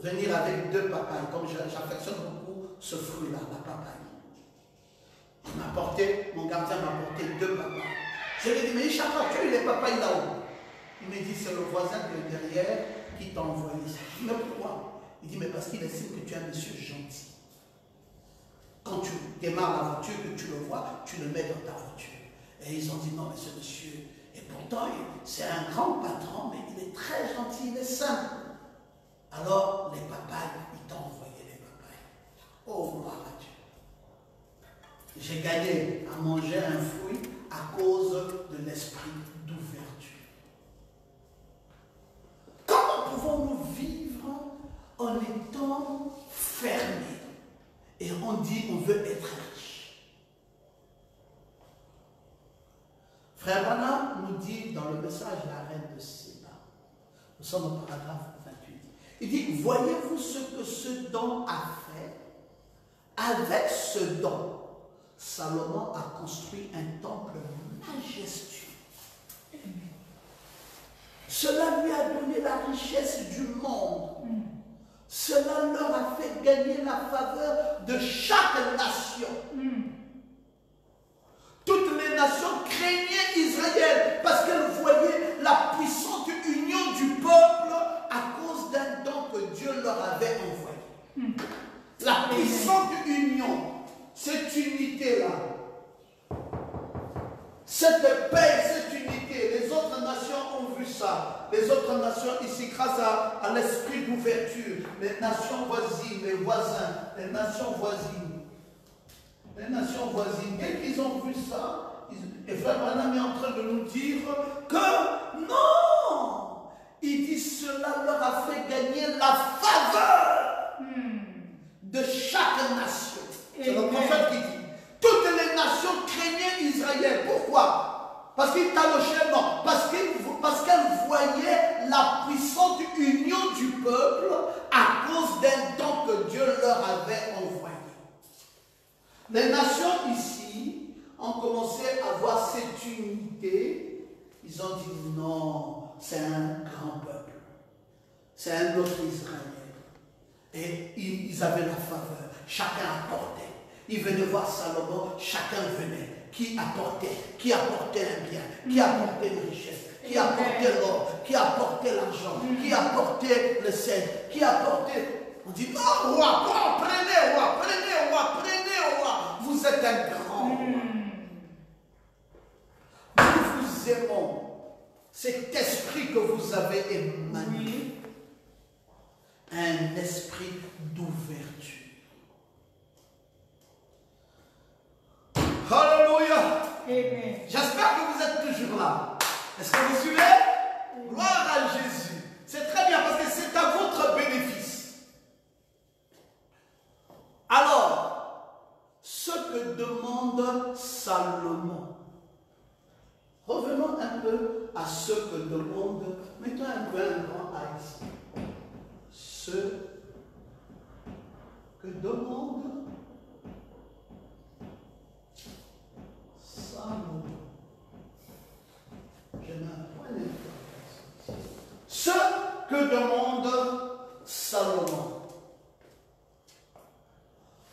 venir avec 2 papayes, comme j'affectionne beaucoup ce fruit-là, la papaye. Il m'a apporté, mon gardien m'a apporté 2 papayes. Je lui ai dit, mais Ishaka, tu as eu les papayes là-haut? Il me dit, c'est le voisin qui est derrière qui t'a envoyé ça. Je dis, mais pourquoi? Il dit, mais parce qu'il estime que tu es un monsieur gentil. Quand tu démarres la voiture, que tu le vois, tu le mets dans ta voiture. Et ils ont dit, non, mais ce monsieur, et pourtant, c'est un grand patron, mais il est très gentil, il est simple. Alors, les papayes, il t'a envoyé les papayes. Oh, gloire à Dieu. J'ai gagné à manger un fruit à cause de l'esprit d'ouverture. Comment pouvons-nous vivre en étant fermés? Et on dit on veut être riche. Frère Branham nous dit dans le message de la reine de Séba, nous sommes au paragraphe 28, il dit, voyez-vous ce que ce don a fait? Avec ce don, Salomon a construit un temple majestueux. Cela lui a donné la richesse du monde. Cela leur a fait gagner la faveur de chaque nation. Toutes les nations craignaient Israël parce qu'elles voyaient la puissante union du peuple à cause d'un don que Dieu leur avait envoyé. La puissante union, cette unité-là, cette paix, cette unité, les autres nations ont vu ça. Les autres nations ici, grâce à l'esprit d'ouverture, les nations voisines, les voisins, les nations voisines. Les nations voisines, dès qu'ils ont vu ça, et Frère Branham est en train de nous dire que non! Il dit cela leur a fait gagner la faveur de chaque nation. C'est le prophète qui dit. Toutes les nations craignaient Israël. Pourquoi? Parce qu'ils talochaient, non. Parce qu'elles voyaient la puissante union du peuple à cause d'un don que Dieu leur avait envoyé. Les nations ici ont commencé à voir cette unité Ils ont dit non, c'est un grand peuple. C'est un autre Israël. Et ils avaient la faveur. Chacun apportait. Ils venaient voir Salomon, chacun venait. Qui apportait un bien, qui apportait une richesse, qui apportait l'or, qui apportait l'argent, qui apportait le sel, qui apportait. On dit non, roi, prenez, roi, prenez, roi, prenez, roi. Vous êtes un grand roi. Nous vous aimons. Cet esprit que vous avez émané, un esprit d'ouverture. Alléluia. Amen. J'espère que vous êtes toujours là. Est-ce que vous suivez? Gloire à Jésus. C'est très bien parce que c'est à votre bénéfice. Alors, ce que demande Salomon. Revenons un peu à ce que demande, mettons un peu un grand A ici. Ce que demande Salomon. Je mets un point d'interrogation. Ce que demande Salomon.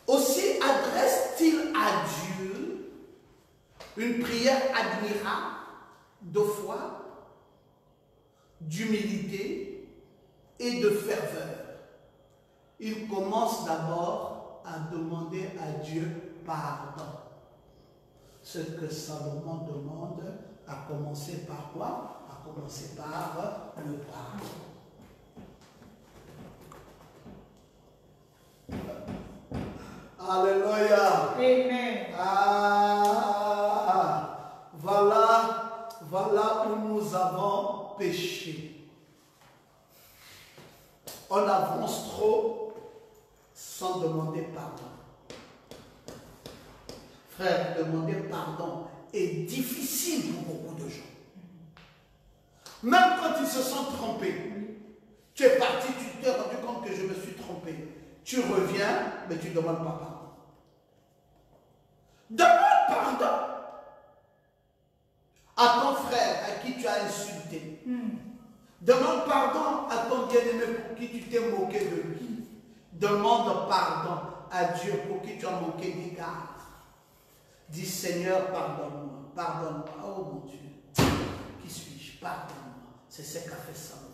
Aussi adresse-t-il à Dieu une prière admirable de foi, d'humilité et de ferveur. Il commence d'abord à demander à Dieu pardon. Ce que Salomon demande a commencé par quoi? A commencé par le pardon. Alléluia. Amen. Voilà où nous avons péché. On avance trop sans demander pardon. Frère, demander pardon est difficile pour beaucoup de gens. Même quand ils se sont trompés. Tu es parti, tu t'es rendu compte que je me suis trompé. Tu reviens, mais tu ne demandes pas pardon. Demande pardon à ton frère à qui tu as insulté. Demande pardon à ton bien-aimé pour qui tu t'es moqué de lui. Demande pardon à Dieu pour qui tu as manqué d'égard. Dis Seigneur, pardonne-moi, pardonne-moi. Oh mon Dieu, qui suis-je? Pardonne-moi. C'est ce qu'a fait Salomon.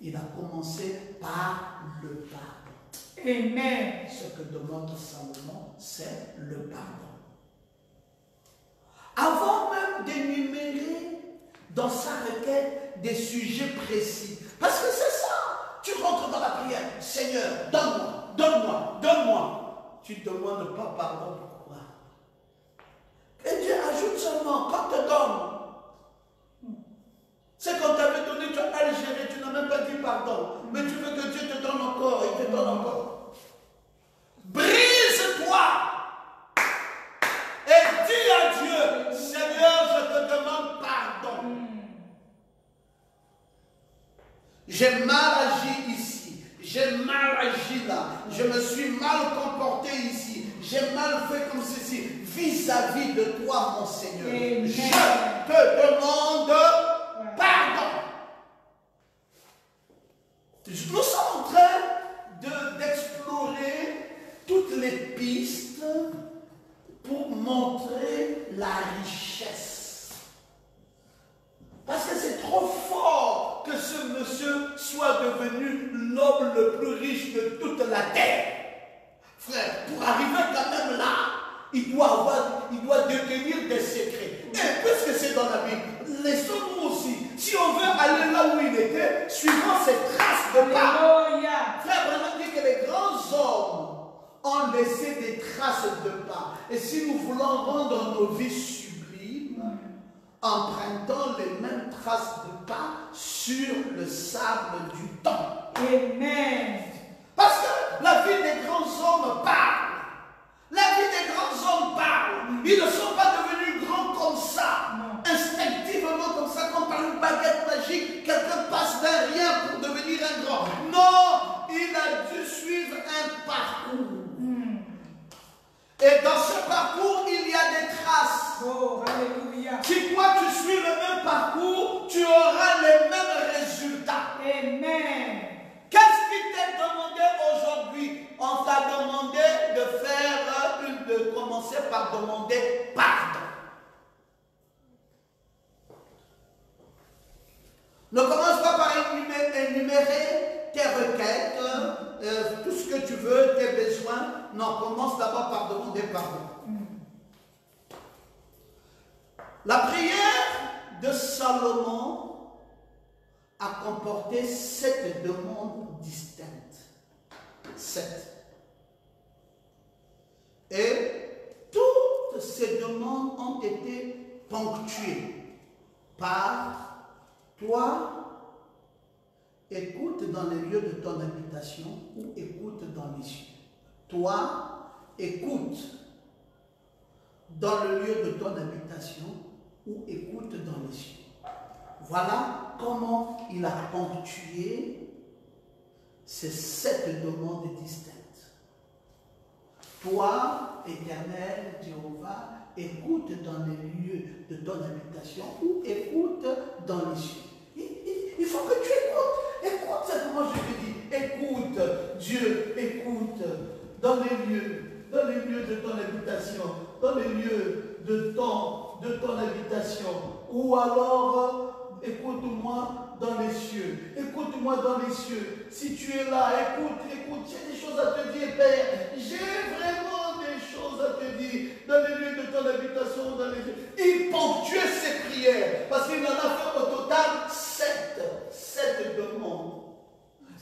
Il a commencé par le pardon. Amen. Ce que demande Salomon, c'est le pardon. Avant même d'énumérer dans sa requête des sujets précis. Parce que c'est ça. Tu rentres dans la prière. Seigneur, donne-moi, donne-moi, donne-moi. Tu ne demandes pas pardon. Pourquoi? Et Dieu ajoute seulement, quand te donne. C'est quand tu avais donné, tu as algéré, tu n'as même pas dit pardon. Mais tu veux que Dieu te donne encore, il te donne encore. Brise-toi. Et dis à Dieu, Seigneur, je te demande pardon. J'ai mal agi ici, j'ai mal agi là, je me suis mal comporté ici, j'ai mal fait comme ceci, vis-à-vis de toi, mon Seigneur. Amen. Je te demande pardon. Nous sommes en train d'explorer toutes les pistes pour montrer la richesse. Parce que c'est trop fort que ce monsieur soit devenu l'homme le plus riche de toute la terre. Frère, pour arriver quand même là, il doit détenir des secrets. Et puisque c'est dans la Bible, laissons-nous aussi, si on veut aller là où il était, suivant ses traces de pas. Alléluia. Frère, vraiment dit que les grands hommes ont laissé des traces de pas. Et si nous voulons rendre nos vies sublimes, empruntons les mêmes traces de pas sur le sable du temps. Amen. Parce que la vie des grands hommes parle. La vie des grands hommes parle. Ils ne sont pas devenus grands comme ça. Non. Instinctivement comme ça, comme par une baguette magique, quelqu'un passe d'un rien pour devenir un grand. Non, il a dû suivre un parcours. Et dans ce parcours, il y a des traces. Oh, alléluia. Si toi tu suis le même parcours, Ne commence pas par énumérer tes requêtes, tout ce que tu veux, tes besoins. Non, commence d'abord par demander pardon. La prière de Salomon a comporté 7 demandes distinctes. 7. Et toutes ces demandes ont été ponctuées par toi, écoute dans les lieux de ton habitation ou écoute dans les cieux. Toi, écoute dans le lieu de ton habitation ou écoute dans les cieux. Voilà comment il a ponctué ces 7 demandes distinctes. Toi, Éternel, Jéhovah, écoute dans les lieux de ton habitation ou écoute dans les cieux. Il faut que tu écoutes. Écoute simplement, je te dis. Écoute, Dieu, écoute dans les lieux de ton habitation, dans les lieux de ton habitation. Ou alors, écoute-moi dans les cieux. Écoute-moi dans les cieux. Si tu es là, écoute, j'ai des choses à te dire, Père. J'ai vraiment des choses à te dire dans les lieux de ton habitation, dans les lieux. Il ponctuait ses prières parce qu'il en a fait au total 7 demandes.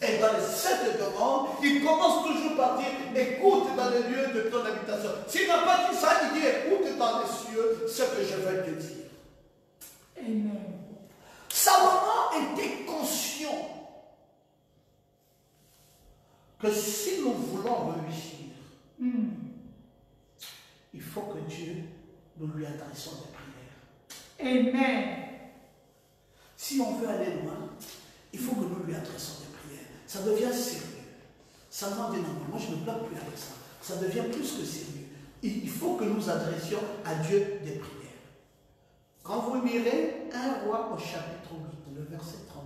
Et dans les 7 demandes, il commence toujours par dire écoute dans les lieux de ton habitation. S'il n'a pas dit ça, il dit écoute dans les cieux ce que je vais te dire. Amen. Salomon était conscient que si nous voulons réussir, il faut que Dieu nous lui adressons des prières. Amen. Si on veut aller loin, il faut que nous lui adressons des prières. Ça devient sérieux. Salomon dit non, moi je ne bloque plus avec ça. Ça devient plus que sérieux. Il faut que nous adressions à Dieu des prières. Quand vous lirez 1 Roi au chapitre 8, le verset 32.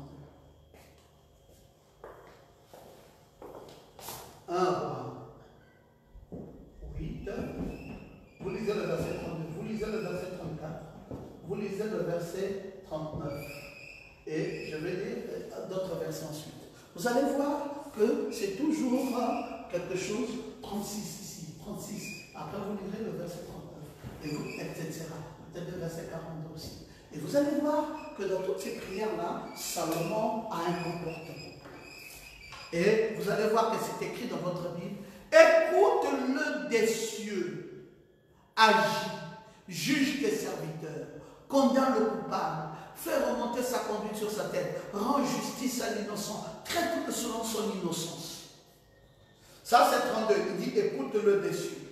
1 Roi 8, vous lisez le verset 32, vous lisez le verset 34, vous lisez le verset 39. Et je vais lire d'autres versets ensuite. Vous allez voir que c'est toujours quelque chose, 36 ici, 36. Après vous lirez le verset 39, et vous, etc. Peut-être le verset 42 aussi. Et vous allez voir que dans toutes ces prières-là, Salomon a un comportement. Et vous allez voir que c'est écrit dans votre Bible. Écoute-le des cieux, agis, juge tes serviteurs, condamne le coupable, fais remonter sa conduite sur sa tête, rend justice à l'innocent, traite-le selon son innocence. Ça c'est 32, il dit écoute-le des cieux.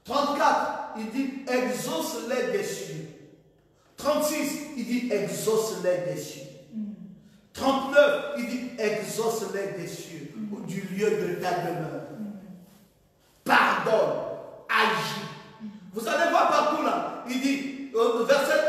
34, il dit exauce-les des cieux. 36, il dit exauce-les des cieux. 39, il dit exauce-les des cieux, ou du lieu de ta demeure. Pardonne, agis. Vous allez voir partout là, il dit au verset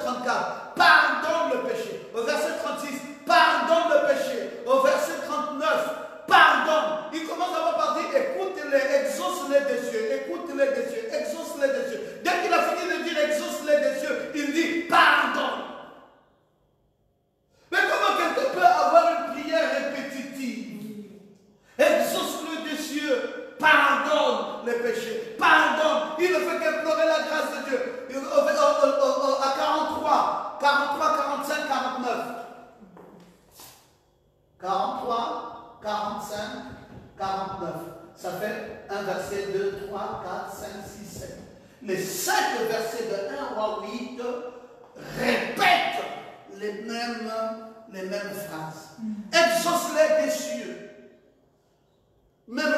34, pardonne le péché. Au verset 36, pardonne le péché. Au verset 39, pardonne. Il commence d'abord par dire écoute-les, exauce-les des cieux, écoute-les des cieux, exauce-les des cieux. Dès qu'il a fini de dire exauce-les des cieux, il dit pardonne. Mais comment quelqu'un peut avoir une prière répétitive? Exauce-le des cieux, pardonne les péchés, pardonne. Il ne fait qu'implorer la grâce de Dieu. À 43, 45, 49. 43, 45, 49. Ça fait un verset, 2, 3, 4, 5, 6, 7. Les 5 versets de 1 Roi 8 répètent les mêmes phrases. Exauce-les des cieux. Même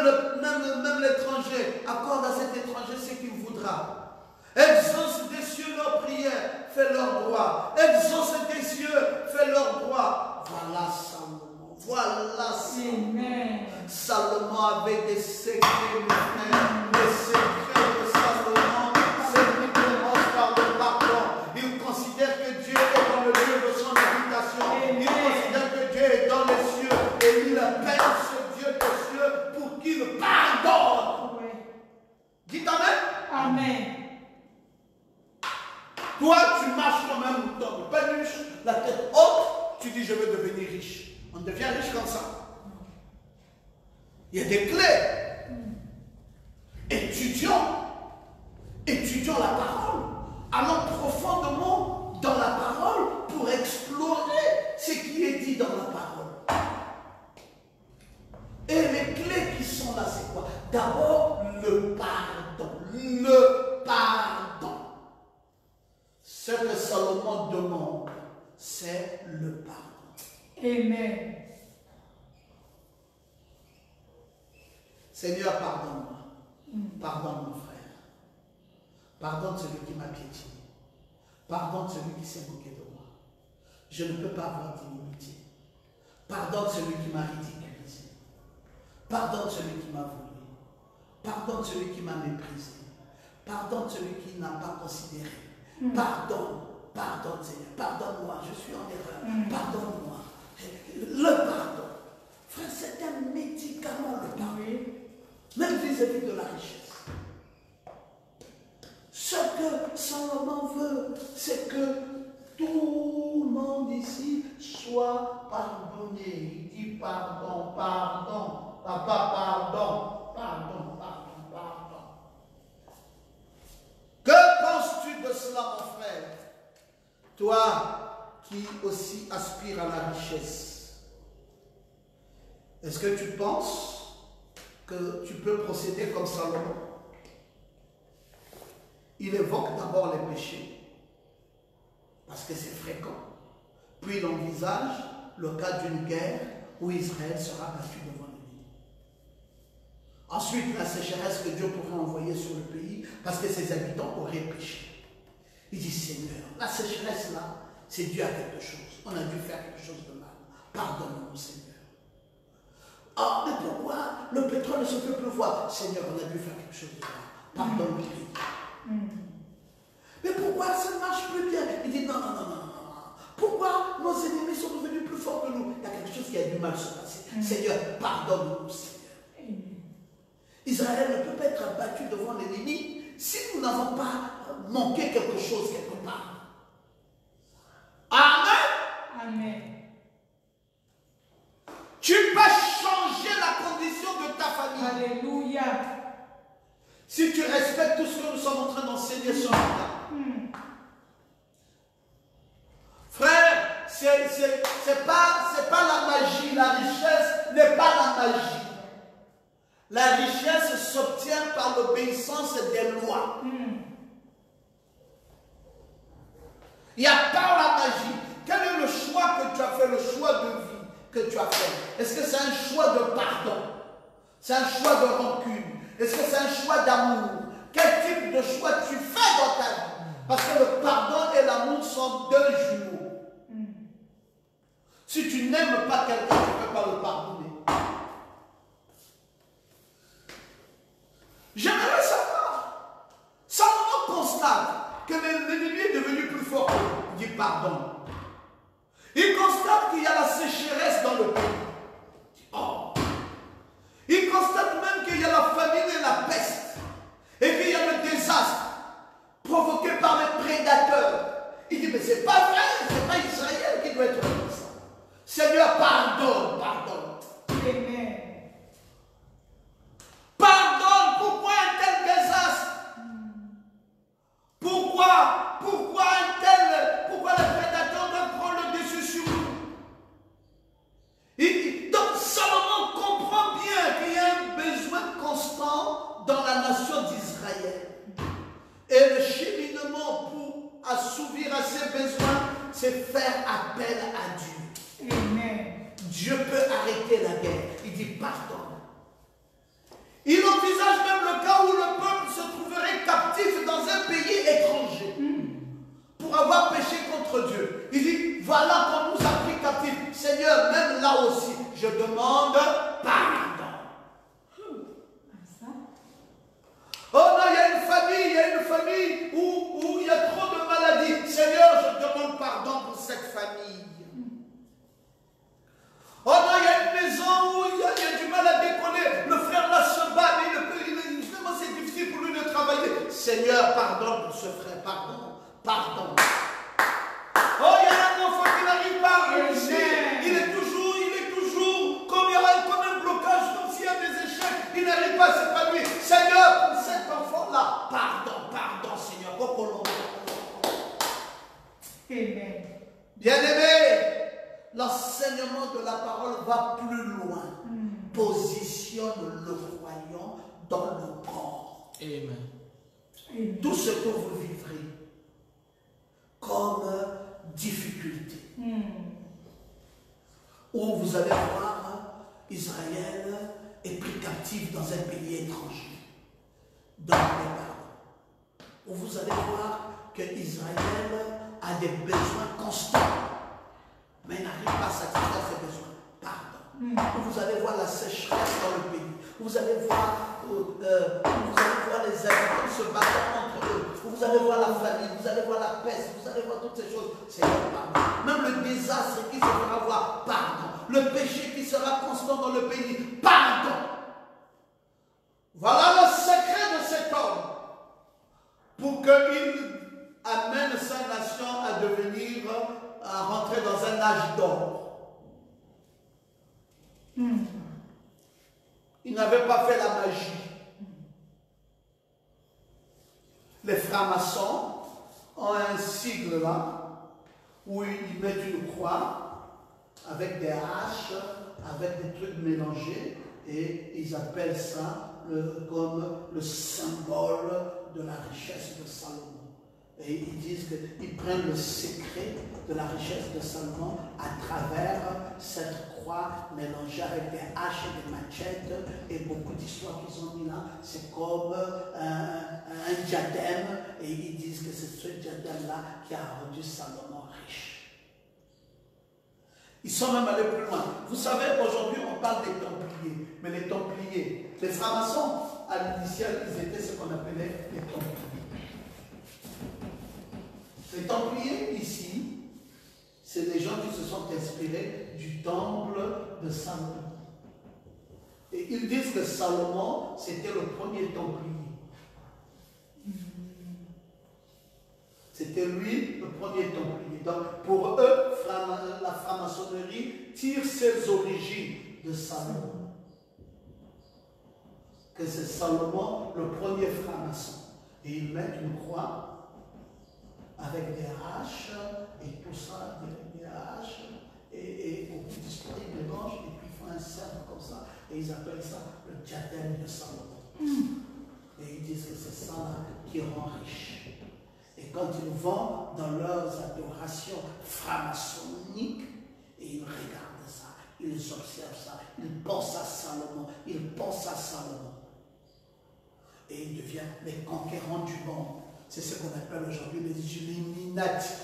l'étranger accorde à cet étranger ce qu'il voudra. Exauce des cieux leurs prières, fais leur droit. Exauce des cieux, fais leur droit. Voilà Salomon. Voilà Salomon. Salomon avait des secrets, mes frères. Les secrets de Salomon, c'est qu'il commence par le pardon. Il considère que Dieu est dans le lieu de son habitation. Il considère que Dieu est dans les cieux. Et il appelle ce Dieu des cieux pour qu'il pardonne. Dites Amen. Amen. Toi, tu marches comme un mouton de paluche, la tête haute, tu dis je veux devenir riche. On devient riche comme ça. Il y a des clés. Étudions la parole. Allons profondément dans la parole pour explorer ce qui est dit dans la parole. Et les clés qui sont là, c'est quoi? D'abord, le pardon. Le pardon. Ce que Salomon demande, c'est le pardon. Amen. Seigneur, pardonne-moi. Pardonne mon frère. Pardonne celui qui m'a piétiné. Pardonne celui qui s'est moqué de moi. Je ne peux pas avoir d'immunité. Pardonne celui qui m'a ridiculisé. Pardonne celui qui m'a volé. Pardonne celui qui m'a méprisé. Pardonne celui qui n'a pas considéré. Pardonne, pardonne Seigneur. Pardonne-moi, je suis en erreur. Pardonne-moi. Le pardon. Frère, c'est un médicament, le pardon. Même vis-à-vis de la richesse. Ce que Salomon veut, c'est que tout le monde ici soit pardonné. Il dit pardon, pardon, papa, pardon, pardon, pardon, pardon. Que penses-tu de cela, mon frère? Toi qui aussi aspires à la richesse, est-ce que tu penses que tu peux procéder comme Salomon? Il évoque d'abord les péchés, parce que c'est fréquent. Puis il envisage le cas d'une guerre où Israël sera battu devant l'ennemi. Ensuite, la sécheresse que Dieu pourrait envoyer sur le pays, parce que ses habitants auraient péché. Il dit, Seigneur, la sécheresse là, c'est dû à quelque chose. On a dû faire quelque chose de mal. Pardonne-nous, Seigneur. Ah, mais pourquoi le pétrole ne se fait plus voir? Seigneur, on a dû faire quelque chose de mal. Pardonne-nous. Mais pourquoi ça ne marche plus bien? Il dit non, non, non, non, non. Pourquoi nos ennemis sont devenus plus forts que nous? Il y a quelque chose qui a du mal se passer. Seigneur, pardonne-nous, Seigneur. Israël ne peut pas être abattu devant l'ennemi si nous n'avons pas manqué quelque chose quelque part. Amen. Amen. Tu peux changer la condition de ta famille. Alléluia. Si tu respectes tout ce que nous sommes en train d'enseigner sur la frère, c'est pas la magie. La richesse n'est pas la magie. La richesse s'obtient par l'obéissance des lois. Il n'y a pas la magie. Quel est le choix que tu as fait, le choix de vie que tu as fait? Est-ce que c'est un choix de pardon? C'est un choix de rancune? Est-ce que c'est un choix d'amour? Quel type de choix tu fais dans ta vie? Parce que le pardon et l'amour sont deux jumeaux. Si tu n'aimes pas quelqu'un, tu ne peux pas le pardonner. J'aimerais savoir. Salomon constate que l'ennemi est devenu plus fort que lui. Il dit pardon. Il constate qu'il y a la sécheresse dans le pays. Oh. Il constate même qu'il y a la famine et la peste. Et qu'il y a le désastre provoqué par les prédateurs. Il dit, mais c'est pas vrai, c'est pas Israël qui doit être comme ça. Seigneur, pardonne, pardonne. Amen. Pardonne, pourquoi un tel désastre? Pourquoi les prédateurs doivent prendre le dessus sur nous? Donc Salomon comprend bien qu'il y a un besoin constant dans la nation d'Israël. Et le cheminement pour assouvir à ses besoins, c'est faire appel à Dieu. Amen. Dieu peut arrêter la guerre. Il dit pardon. Il envisage même le cas où le peuple se trouverait captif dans un pays étranger pour avoir péché contre Dieu. Il dit, voilà qu'on nous a pris captifs. Seigneur, même là aussi, je demande pardon. Oh non, il y a une famille où il y a trop de maladies. Seigneur, je demande pardon pour cette famille. Oh non, il y a une maison où il y a du mal à décoller. Le frère là se bat, mais vraiment c'est difficile pour lui de travailler. Seigneur, pardon pour ce frère, pardon, pardon. Oh, il y a un enfant qui n'arrive pas à réussir. Amen. Bien-aimé, l'enseignement de la parole va plus loin. Positionne le croyant dans le corps. Amen. Tout ce que vous vivrez comme difficulté. Où vous allez voir Israël est pris captif dans un pays étranger. Dans les paroles. Où vous allez voir que Israël a des besoins constants. Mais il n'arrive pas à satisfaire ses besoins. Pardon. Vous allez voir la sécheresse dans le pays. Vous allez voir les habitants se battre entre eux. Vous allez voir la famine, vous allez voir la peste, vous allez voir toutes ces choses. C'est pardon. Même le désastre qui se fera voir, pardon. Le péché qui sera constant dans le pays, pardon. Voilà le secret de cet homme. Pour qu'il amène sa nation à devenir, à rentrer dans un âge d'or. Il n'avait pas fait la magie. Les francs-maçons ont un sigle là, où ils mettent une croix avec des haches, avec des trucs mélangés, et ils appellent ça comme le symbole de la richesse de Salomon. Et ils disent qu'ils prennent le secret de la richesse de Salomon à travers cette croix mélangée avec des haches et des machettes et beaucoup d'histoires qu'ils ont mis là. C'est comme un diadème et ils disent que c'est ce diadème-là qui a rendu Salomon riche. Ils sont même allés plus loin. Vous savez qu'aujourd'hui on parle des Templiers, mais les Templiers, les francs-maçons, à l'initial, ils étaient ce qu'on appelait les Templiers. Les Templiers, ici, c'est des gens qui se sont inspirés du temple de Salomon. Et ils disent que Salomon, c'était le premier Templier. C'était lui le premier Templier. Donc, pour eux, la franc-maçonnerie tire ses origines de Salomon. Que c'est Salomon le premier franc-maçon. Et ils mettent une croix avec des haches et tout ça, des haches et beaucoup d'histoires, ils mélangent et puis ils font un cercle comme ça et ils appellent ça le diadème de Salomon. Et ils disent que c'est ça là qui rend riche. Et quand ils vont dans leurs adorations franc-maçonniques et ils regardent ça, ils observent ça, ils pensent à Salomon, ils pensent à Salomon. Et ils deviennent les conquérants du monde. C'est ce qu'on appelle aujourd'hui les Illuminati.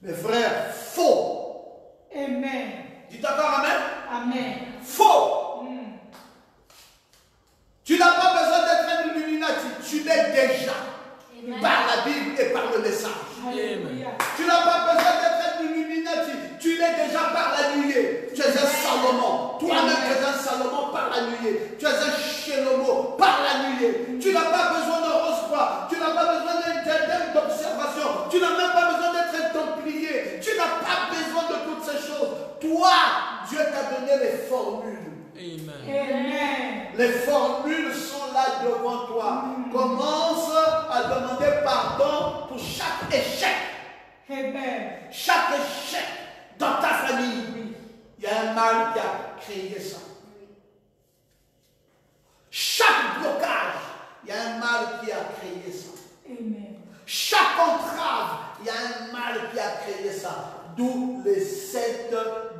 Mes frères, faux. Amen. Dites encore amen. Amen. Faux. Tu n'as pas besoin d'être un Illuminati. Tu l'es déjà. Amen. Par la Bible et par le message. Alléluia. Tu n'as pas besoin d'être un Illuminati. Tu l'es déjà par la nuée. Tu es un Salomon. Toi-même, tu es un Salomon par la nuée. Tu es un Shelomo par la nuée. Tu n'as pas besoin de rose-croix. Tu n'as pas besoin d'un diadème d'observation. Tu n'as même pas besoin d'être un templier. Tu n'as pas besoin de toutes ces choses. Toi, Dieu t'a donné les formules. Amen. Amen. Les formules sont là devant toi. Commence à demander pardon pour chaque échec. Amen. Chaque échec dans ta famille. Il y a un mal qui a créé ça. Chaque blocage, il y a un mal qui a créé ça. Amen. Chaque entrave, il y a un mal qui a créé ça. D'où les 7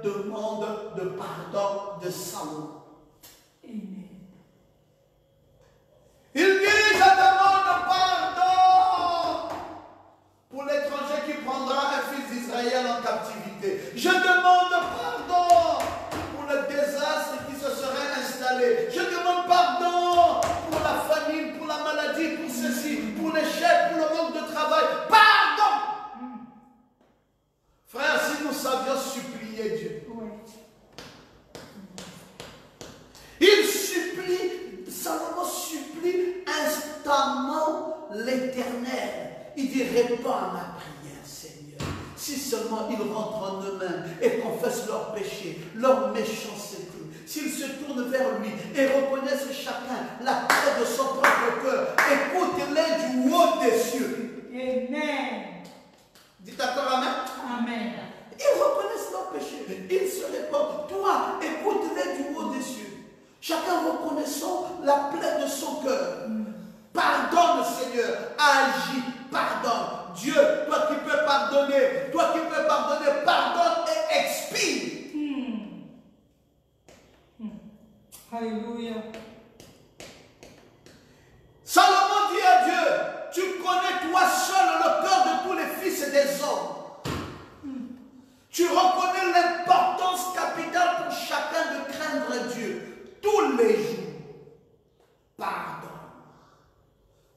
demandes de pardon de Salomon. Amen. Il dit, je demande pardon pour l'étranger qui prendra un fils d'Israël en captivité. Je demande pardon pour le désastre qui se serait installé. Je demande pardon pour la famine, pour la maladie, pour ceci, pour l'échec, pour le manque de travail. Pardon! Frère, si nous savions supplier Dieu, Oui. il supplie, Salomon supplie instamment l'Éternel. Il dit, réponds à ma prière, Seigneur. Si seulement ils rentrent en eux-mêmes et confessent leurs péchés, leur méchanceté, s'ils se tournent vers lui et reconnaissent chacun la paix de son propre cœur, écoute-les du haut des cieux. Amen. la plaie de son cœur. Pardonne, Seigneur, agis, pardonne. Dieu, toi qui peux pardonner, pardonne et expire. Alléluia. Salomon dit à Dieu, tu connais toi seul le cœur de tous les fils et des hommes. Tu reconnais l'importance capitale pour chacun de craindre Dieu tous les jours. Pardon.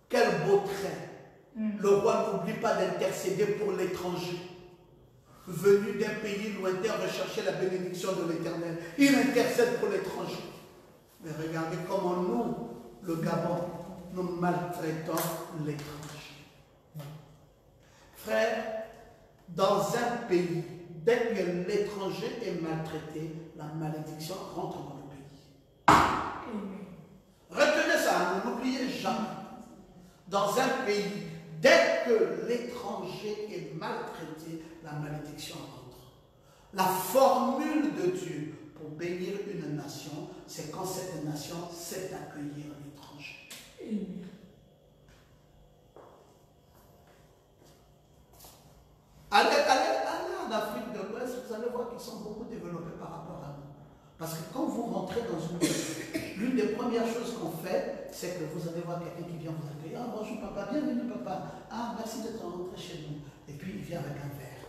Quel beau trait. Le roi n'oublie pas d'intercéder pour l'étranger. Venu d'un pays lointain rechercher la bénédiction de l'Éternel. Il intercède pour l'étranger. Mais regardez comment nous, le Gabon, nous maltraitons l'étranger. Frère, dans un pays, dès que l'étranger est maltraité, la malédiction rentre dans le pays. Retenez ça, ne l'oubliez jamais. Dans un pays, dès que l'étranger est maltraité, la malédiction rentre. La formule de Dieu pour bénir une nation, c'est quand cette nation sait accueillir l'étranger. Allez en Afrique de l'Ouest, vous allez voir qu'ils sont beaucoup développés par rapport à nous. Parce que quand vous rentrez dans une maison, l'une des premières choses qu'on fait, c'est que vous allez voir quelqu'un qui vient vous accueillir. Ah, bonjour papa, bienvenue papa. Ah, merci d'être rentré chez nous. Et puis il vient avec un verre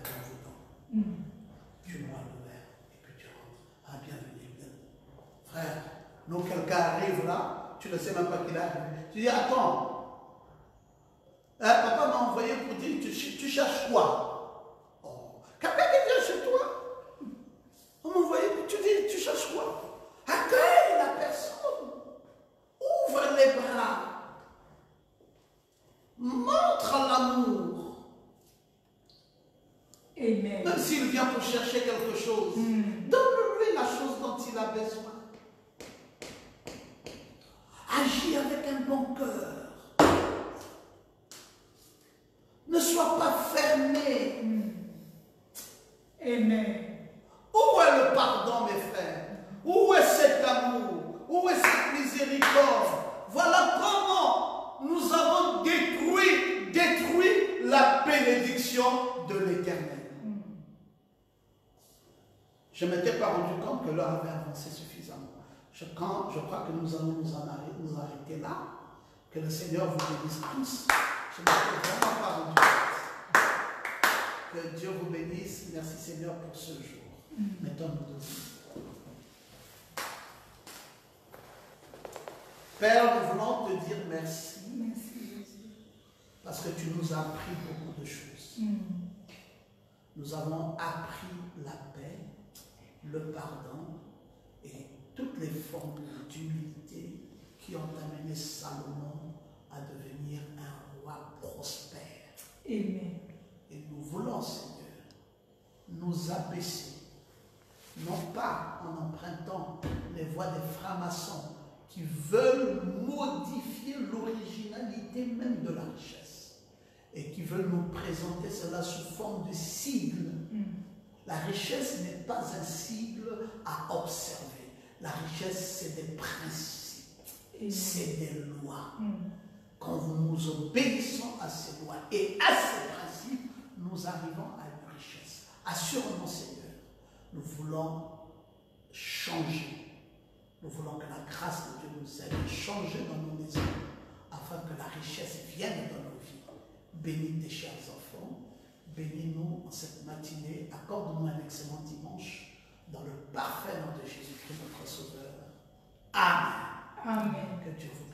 qu'on vous donne. Tu bois le verre et puis tu rentres. Ah, bienvenue. Frère, nous quelqu'un arrive là, tu ne sais même pas qu'il arrive. Tu dis, attends. Papa m'a envoyé pour dire, tu cherches quoi? Oh, quelqu'un qui vient chez toi, on m'a envoyé, tu dis, tu cherches quoi? Accueille la personne, ouvre les bras, montre l'amour. Amen. Même s'il vient pour chercher quelque chose, donne-lui la chose dont il a besoin. Agis avec un bon cœur. Ne sois pas fermé. Amen. Où est le pardon, mes frères? Où est cet amour? Où est cette miséricorde? Voilà comment nous avons détruit la bénédiction de l'Éternel. Je ne m'étais pas rendu compte que l'heure avait avancé suffisamment. Je crois que nous allons nous arrêter là. Que le Seigneur vous bénisse tous. Je ne m'étais vraiment pas rendu compte. Que Dieu vous bénisse. Merci Seigneur pour ce jour. Mettons-nous debout. Père, nous voulons te dire merci. Merci Jésus. Parce que tu nous as appris beaucoup de choses. Nous avons appris la paix, le pardon et toutes les formes d'humilité qui ont amené Salomon à devenir un roi prospère. Amen. Et nous voulons, Seigneur, nous abaisser, non pas en empruntant les voies des francs-maçons qui veulent modifier l'originalité même de la richesse et qui veulent nous présenter cela sous forme de sigle. La richesse n'est pas un sigle à observer. La richesse, c'est des principes, c'est des lois. Quand nous obéissons à ces lois et à ces principes, nous arrivons à une richesse. Assure-nous, Seigneur, nous voulons changer. Nous voulons que la grâce de Dieu nous aide à changer dans nos maisons afin que la richesse vienne dans nos vies. Bénis tes chers enfants. Bénis-nous en cette matinée. Accorde-nous un excellent dimanche dans le parfait nom de Jésus-Christ, notre Sauveur. Amen. Amen. Que Dieu vous bénisse.